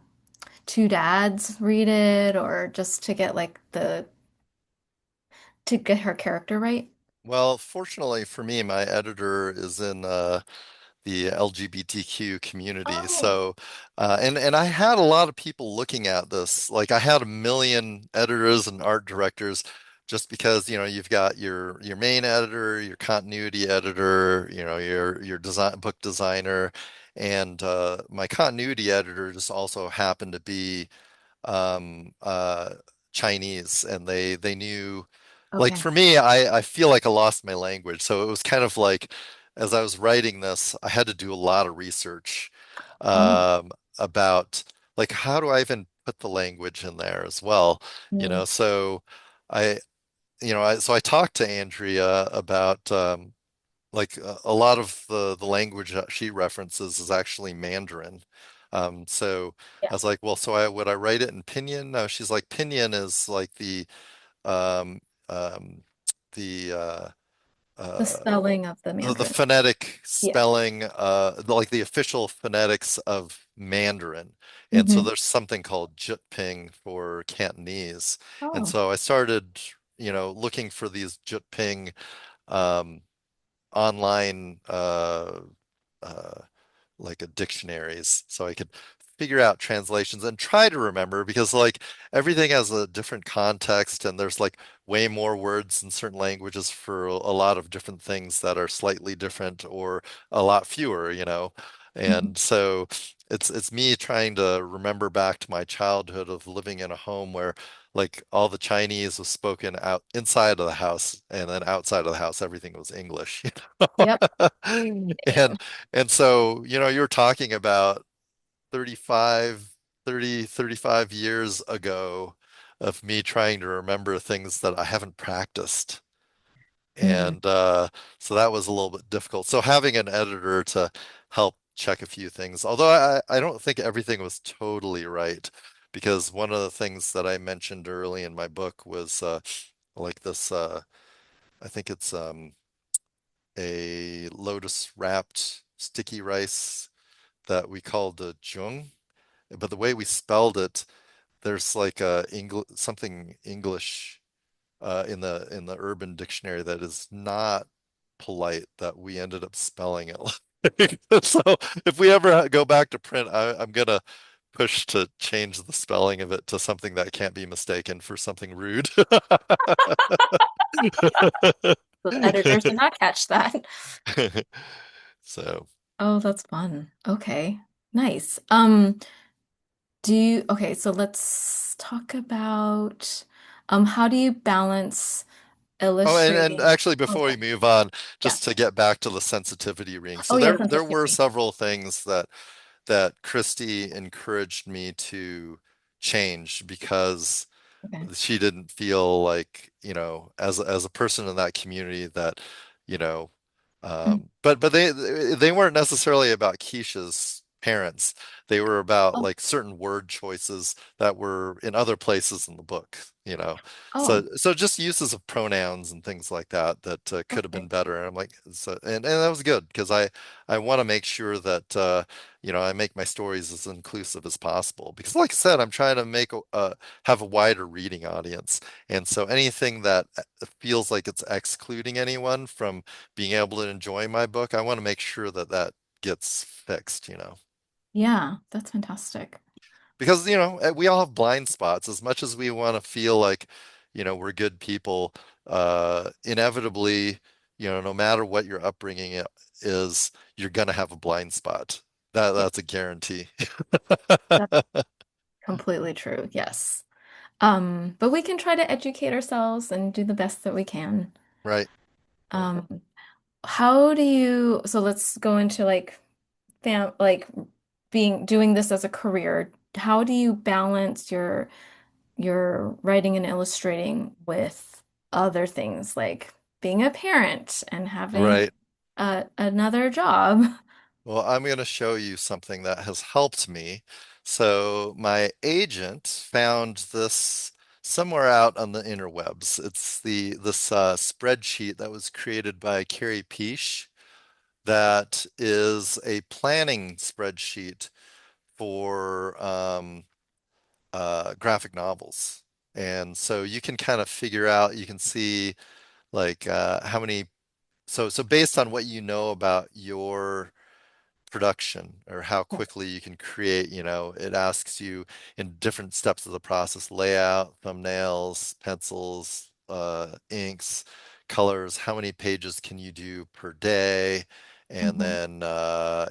two dads read it or just to get like the to get her character right? Well, fortunately for me, my editor is in the LGBTQ community. Oh, So, and I had a lot of people looking at this. Like I had 1 million editors and art directors, just because, you've got your main editor, your continuity editor, your design book designer, and my continuity editor just also happened to be um, uh, Chinese, and they knew, like okay. for me, I feel like I lost my language, so it was kind of like as I was writing this, I had to do a lot of research Oh. about like how do I even put the language in there as well, Mm, so I I talked to Andrea about like a lot of the language that she references is actually Mandarin. So yeah. I was like, well, so would I write it in Pinyin? No, she's like, Pinyin is like um, um, the The uh, spelling of the the Mandarin. phonetic Yeah. spelling, like the official phonetics of Mandarin. And so Hmm. there's something called Jutping for Cantonese. And Oh, so I started, looking for these Jutping um, online uh, like a dictionaries, so I could figure out translations and try to remember because like everything has a different context and there's like way more words in certain languages for a lot of different things that are slightly different or a lot fewer, you know. Mhm. And so it's me trying to remember back to my childhood of living in a home where like all the Chinese was spoken out inside of the house and then outside of the house everything was English, you Yep. know. Same. And so, you know, you're talking about 35, 30, 35 years ago of me trying to remember things that I haven't practiced. Mm. And so that was a little bit difficult. So having an editor to help check a few things, although I don't think everything was totally right, because one of the things that I mentioned early in my book was like this, I think it's a lotus wrapped sticky rice that we called the jung, but the way we spelled it, there's like a something English in the Urban Dictionary that is not polite that we ended up spelling it like. So if we ever go back to print, I'm gonna push to change the spelling of it to something that can't be mistaken for something rude. The editors did not catch that. So, Oh, that's fun. Okay. Nice. Okay, so let's talk about how do you balance oh, and illustrating? actually, Oh, before we sorry. move on, Yeah. just to get back to the sensitivity ring. Oh, So yeah, there were sensitivity. several things that Christy encouraged me to change because Okay. she didn't feel like, you know, as a person in that community that, you know, Mm. but they weren't necessarily about Keisha's parents. They were about Oh, like certain word choices that were in other places in the book, you know. oh, So just uses of pronouns and things like that that could have okay. been better. And I'm like, so and that was good because I want to make sure that you know, I make my stories as inclusive as possible because like I said, I'm trying to make have a wider reading audience. And so anything that feels like it's excluding anyone from being able to enjoy my book, I want to make sure that that gets fixed, you know. Yeah, that's fantastic. Because, you know, we all have blind spots as much as we want to feel like, you know, we're good people, inevitably, you know, no matter what your upbringing is, you're gonna have a blind spot. Yeah, That's a guarantee. that's completely true. Yes. But we can try to educate ourselves and do the best that we can. Right. Um, how do you, so let's go into like doing this as a career. How do you balance your writing and illustrating with other things like being a parent and having Right. another job? Well, I'm going to show you something that has helped me. So, my agent found this somewhere out on the interwebs. It's this spreadsheet that was created by Carrie Peace that is a planning spreadsheet for graphic novels. And so you can kind of figure out, you can see like how many. So based on what you know about your production or how quickly you can create, you know, it asks you in different steps of the process, layout, thumbnails, pencils, inks, colors, how many pages can you do per day? And Mhm. then,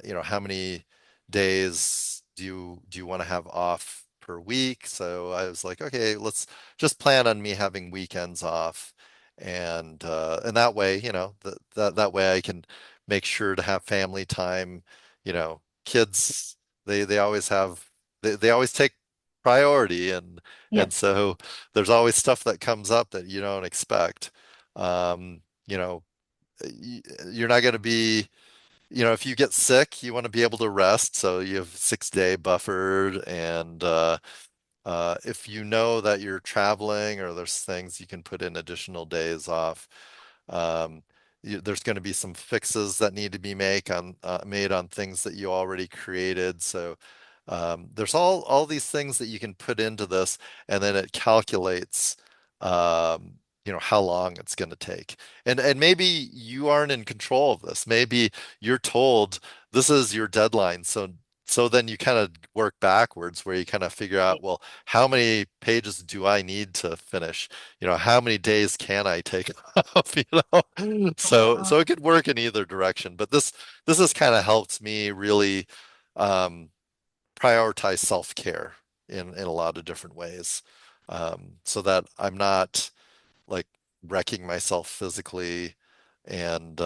you know, how many days do you want to have off per week? So I was like, okay, let's just plan on me having weekends off. And that way, you know, that way I can make sure to have family time. You know, kids, they always have they always take priority, and Yes. so there's always stuff that comes up that you don't expect. You know, you're not going to be, you know, if you get sick, you want to be able to rest, so you have 6 day buffered, and if you know that you're traveling or there's things you can put in additional days off. Um, there's going to be some fixes that need to be made on things that you already created. So there's all these things that you can put into this, and then it calculates, you know, how long it's going to take. And maybe you aren't in control of this. Maybe you're told this is your deadline. So so then you kind of work backwards where you kind of figure out, well, how many pages do I need to finish? How many days can I take off, So Wow. it could work in either direction. But this has kind of helped me really um prioritize self-care in a lot of different ways. So that I'm not like wrecking myself physically and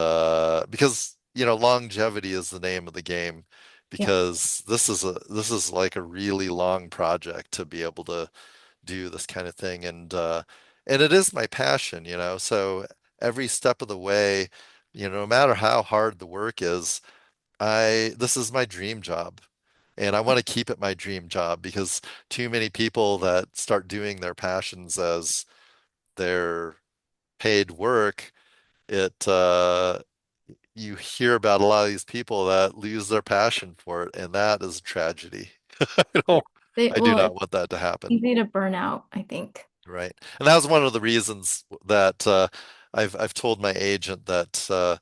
because longevity is the name of the game Yeah. because this is like a really long project to be able to do this kind of thing and it is my passion, so every step of the way, no matter how hard the work is, I this is my dream job. And I want to keep it my dream job because too many people that start doing their passions as their paid work, it you hear about a lot of these people that lose their passion for it, and that is a tragedy. I Yeah. don't, I do Well, not it's want that to happen, easy to burn out, I think. right? And that was one of the reasons that I've told my agent that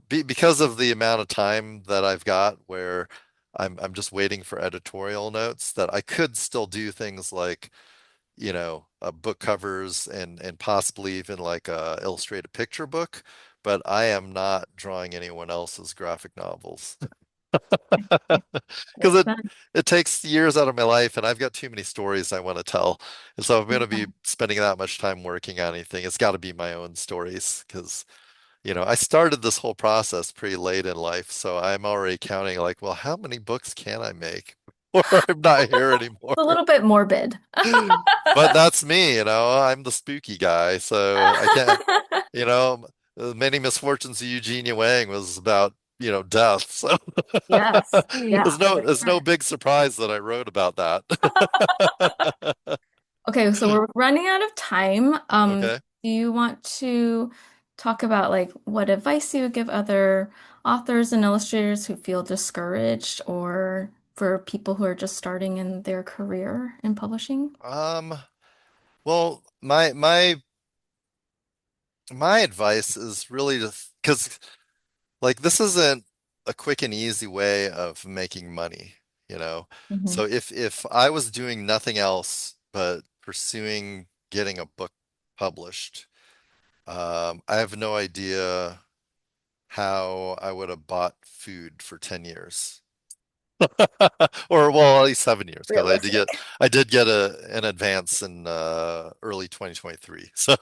because of the amount of time that I've got where I'm just waiting for editorial notes that I could still do things like book covers and possibly even like a illustrated picture book, but I am not drawing anyone else's graphic novels Yeah, because makes it sense. it takes years out of my life and I've got too many stories I want to tell. And so if I'm going to be Yeah. spending that much time working on anything, it's got to be my own stories because I started this whole process pretty late in life, so I'm already counting like, well, how many books can I make before I'm not here anymore? It's a little bit morbid. But that's me, I'm the spooky guy, so I can't, many misfortunes of Eugenia Wang was about, death. So Yes. Yeah, for it's no sure. big surprise that I wrote about that. Okay, so we're running out of time. Okay. Do you want to talk about like what advice you would give other authors and illustrators who feel discouraged or for people who are just starting in their career in publishing? Um, well, my advice is really to, because like this isn't a quick and easy way of making money, you know. Hmm. So if I was doing nothing else but pursuing getting a book published, I have no idea how I would have bought food for 10 years. Or well, at least 7 years, because Realistic. I did get an advance in early 2023. So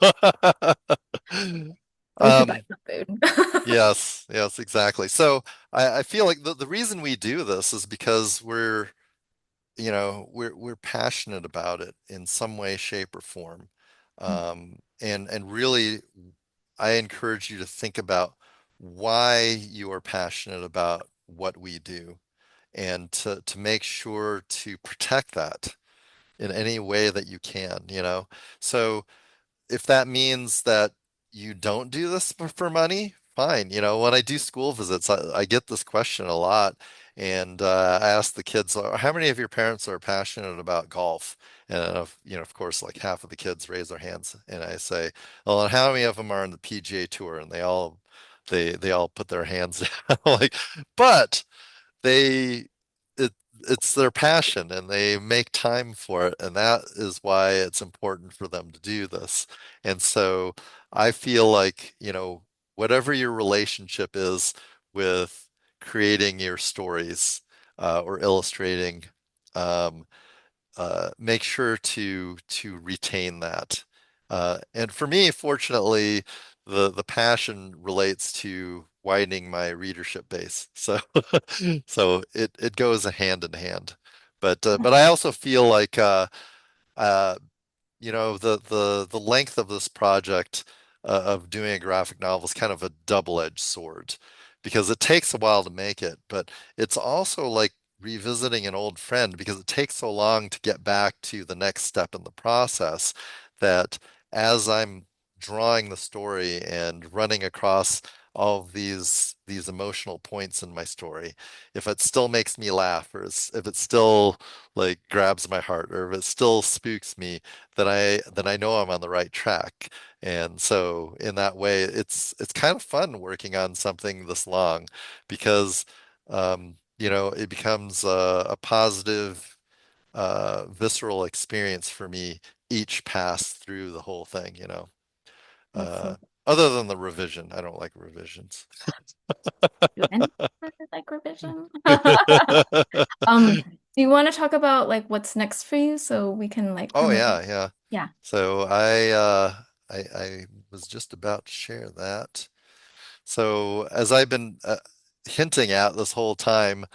We could buy um some food. yes, yes, exactly. So I feel like the reason we do this is because we're passionate about it in some way, shape, or form. And really I encourage you to think about why you are passionate about what we do and to make sure to protect that in any way that you can, So if that means that you don't do this for money, fine. When I do school visits, I get this question a lot. And I ask the kids, how many of your parents are passionate about golf? And, of course, like half of the kids raise their hands. And I say, well, and how many of them are on the PGA Tour? And they all put their hands down. Like, but they it it's their passion and they make time for it and that is why it's important for them to do this. And so I feel like, whatever your relationship is with creating your stories or illustrating, um, make sure to retain that. And for me, fortunately, the passion relates to widening my readership base. So so it goes hand in hand. But I also feel like uh, the length of this project of doing a graphic novel is kind of a double-edged sword because it takes a while to make it, but it's also like revisiting an old friend because it takes so long to get back to the next step in the process that as I'm drawing the story and running across all of these emotional points in my story, if it still makes me laugh or if it still like grabs my heart or if it still spooks me, then I know I'm on the right track. And so in that way, it's kind of fun working on something this long because it becomes a positive, visceral experience for me each pass through the whole thing. That's Uh, so other than the revision, I don't like revisions. do any like revision. Do you want to talk about like what's next for you so we can like Oh promote it? yeah, yeah. Yeah. So I was just about to share that. So as I've been hinting at this whole time,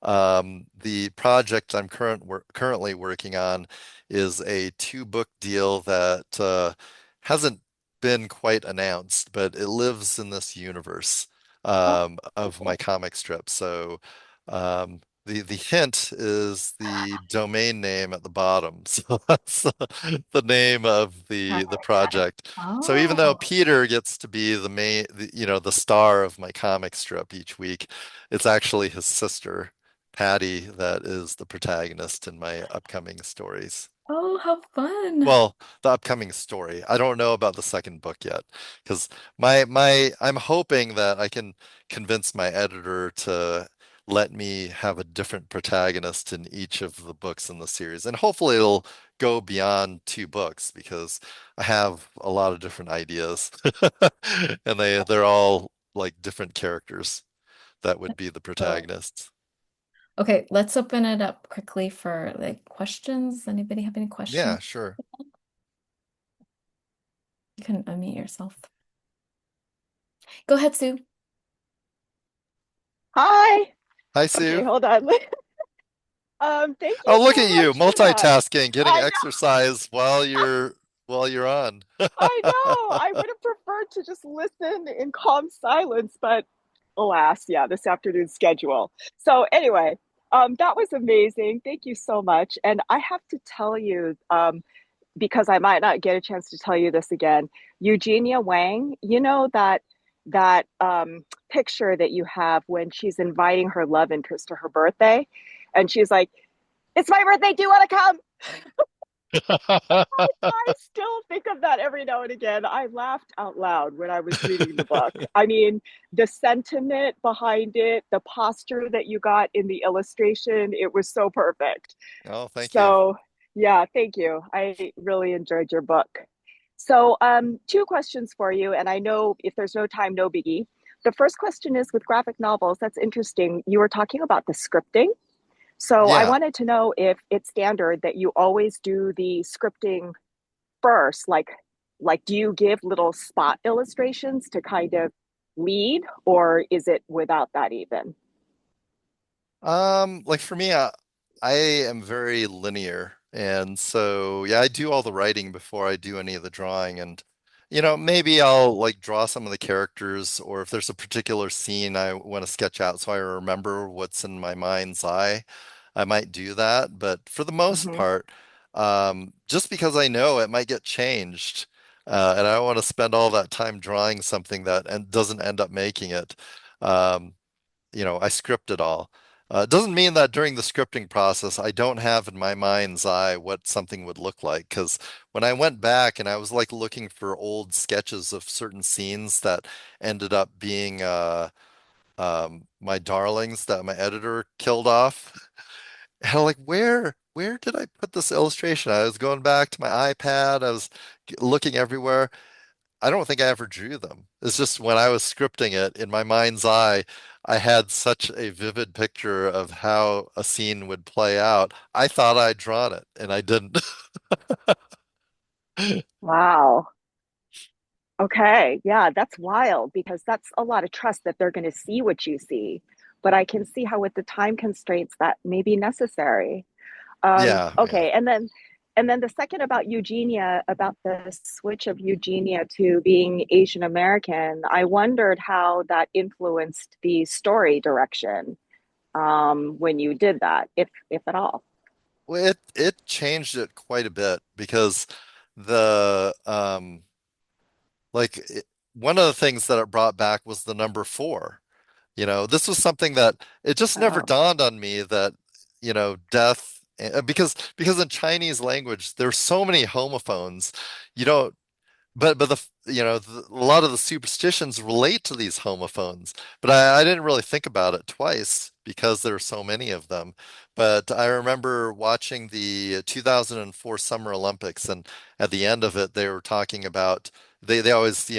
the project I'm currently working on is a two-book deal that hasn't been quite announced, but it lives in this universe Oh, of my comic strip. So the hint is the domain name at the bottom. So that's the name of got the it, got it. project. So even though Oh, Peter gets to be the star of my comic strip each week, it's actually his sister, Patty, that is the protagonist in my upcoming stories. oh, how fun. Well, the upcoming story. I don't know about the second book yet, because I'm hoping that I can convince my editor to let me have a different protagonist in each of the books in the series. And hopefully it'll go beyond two books because I have a lot of different ideas. And they're all like different characters that would be the So, protagonists. okay, let's open it up quickly for like questions. Anybody have any questions? Yeah, sure. You can unmute yourself. Go ahead, Sue. Hi. Hi, Okay, Sue. hold on. Thank you Oh, look so at you, much for that. multitasking, getting I know, exercise while you're on. I know. I would have preferred to just listen in calm silence, but alas, yeah, this afternoon's schedule. So anyway, that was amazing. Thank you so much. And I have to tell you, because I might not get a chance to tell you this again, Eugenia Wang, you know that picture that you have when she's inviting her love interest to her birthday, and she's like, "It's my birthday. Do you want to come?" I still think of that every now and again. I laughed out loud when I was reading the book. I mean, the sentiment behind it, the posture that you got in the illustration, it was so perfect. Oh, thank you. So, yeah, thank you. I really enjoyed your book. So, two questions for you. And I know if there's no time, no biggie. The first question is with graphic novels, that's interesting. You were talking about the scripting. So I Yeah. wanted to know if it's standard that you always do the scripting first. Like do you give little spot illustrations to kind of lead, or is it without that even? Like for me, I am very linear. And so, yeah, I do all the writing before I do any of the drawing. And, maybe I'll like draw some of the characters, or if there's a particular scene I want to sketch out so I remember what's in my mind's eye, I might do that. But for the most Mm-hmm. part, just because I know it might get changed, and I don't want to spend all that time drawing something that and doesn't end up making it. Um, I script it all. It doesn't mean that during the scripting process, I don't have in my mind's eye what something would look like. Because when I went back and I was like looking for old sketches of certain scenes that ended up being my darlings that my editor killed off, and I'm like, where did I put this illustration? I was going back to my iPad. I was looking everywhere. I don't think I ever drew them. It's just when I was scripting it in my mind's eye, I had such a vivid picture of how a scene would play out. I thought I'd drawn it and I didn't. Wow. Okay. Yeah, that's wild because that's a lot of trust that they're going to see what you see. But I can see how with the time constraints that may be necessary. Yeah, yeah. Okay, and then the second about Eugenia, about the switch of Eugenia to being Asian American, I wondered how that influenced the story direction when you did that, if at all. Well, it changed it quite a bit because the like it, one of the things that it brought back was the number four. This was something that it just never Oh, dawned on me that, death, because in Chinese language there's so many homophones. You don't but a lot of the superstitions relate to these homophones, but I didn't really think about it twice because there are so many of them. But I remember watching the 2004 Summer Olympics, and at the end of it, they were talking about they always,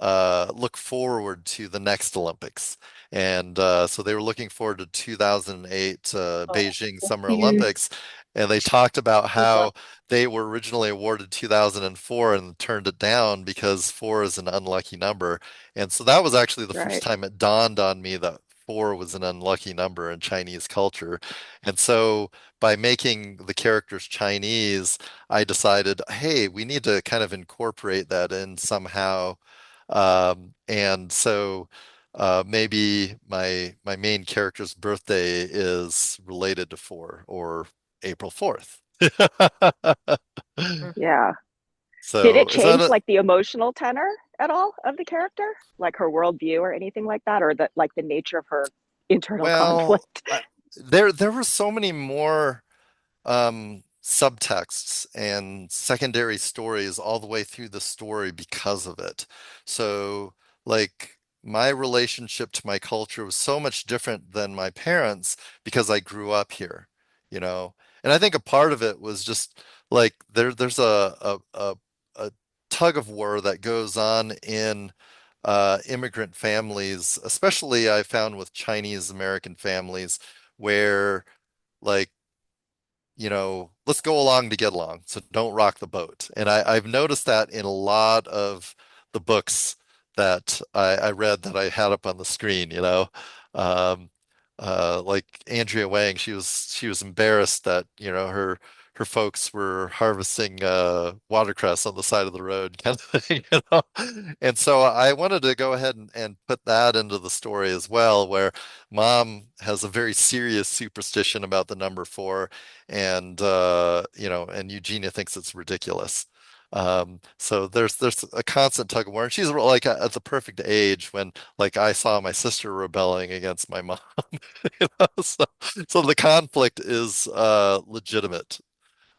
look forward to the next Olympics. And so they were looking forward to 2008 Oh, Beijing thank Summer you. Olympics. And they talked about So glad. how they were originally awarded 2004 and turned it down because four is an unlucky number. And so that was actually the first Right. time it dawned on me that four was an unlucky number in Chinese culture. And so by making the characters Chinese, I decided, hey, we need to kind of incorporate that in somehow. And so maybe my main character's birthday is related to four or April 4th. Yeah. Did So it is that change like the emotional tenor at all of the character? Like her worldview or anything like that? Or the nature of her internal well, conflict? there were so many more subtexts and secondary stories all the way through the story because of it. So, like, my relationship to my culture was so much different than my parents because I grew up here, you know. And I think a part of it was just like there's a tug of war that goes on in immigrant families, especially I found with Chinese American families, where like let's go along to get along. So don't rock the boat. And I've noticed that in a lot of the books that I read that I had up on the screen, Um, like Andrea Wang, she was embarrassed that, her folks were harvesting watercress on the side of the road kind of thing. And so I wanted to go ahead and put that into the story as well, where mom has a very serious superstition about the number four, and and Eugenia thinks it's ridiculous. So there's a constant tug of war, and she's like at the perfect age when like I saw my sister rebelling against my mom. So the conflict is legitimate.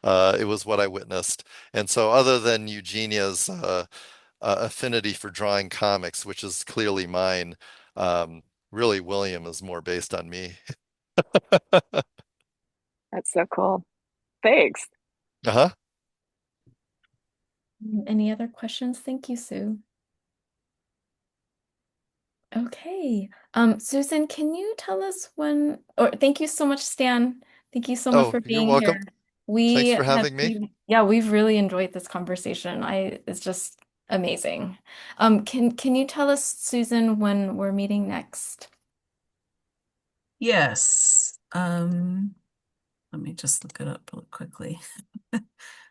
It was what I witnessed, and so other than Eugenia's affinity for drawing comics, which is clearly mine, um, really William is more based on me. That's so cool. Thanks. Uh-huh. Any other questions? Thank you, Sue. Okay. Susan, can you tell us or thank you so much, Stan. Thank you so much Oh, for you're being welcome. here. Thanks for having me. Yeah, we've really enjoyed this conversation. It's just amazing. Can you tell us, Susan, when we're meeting next? Yes. Let me just look it up real quickly.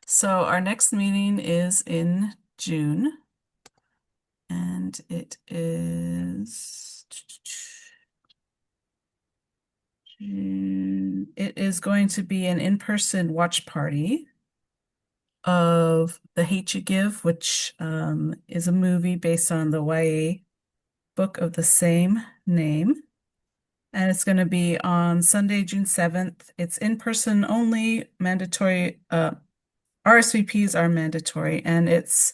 So our next meeting is in June, and it is going to be an in-person watch party of The Hate You Give, which is a movie based on the YA book of the same name. And it's going to be on Sunday, June 7th. It's in person only, mandatory. RSVPs are mandatory, and it's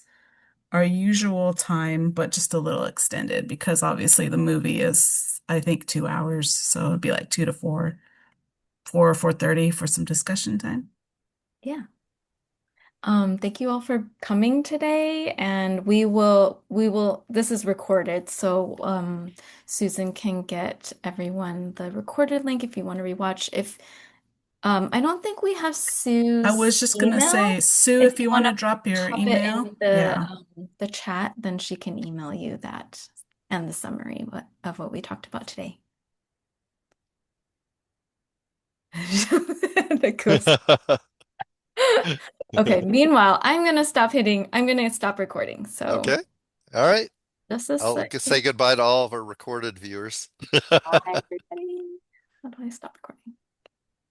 our usual time, but just a little extended because obviously the movie is, I think, 2 hours. So it'd be like 2 to 4, 4 or 4:30 for some discussion time. Yeah. Thank you all for coming today, and this is recorded, so Susan can get everyone the recorded link if you want to rewatch. If I don't think we have I Sue's was just gonna email. say, Sue, If if you you want want to to drop your pop it email, in yeah. the chat, then she can email you that and the summary of what we talked about today. The ghost. Okay, meanwhile, I'm gonna stop recording. So Okay. All right. just a I'll second. say goodbye to all of our recorded viewers. Bye, everybody. How do I stop recording?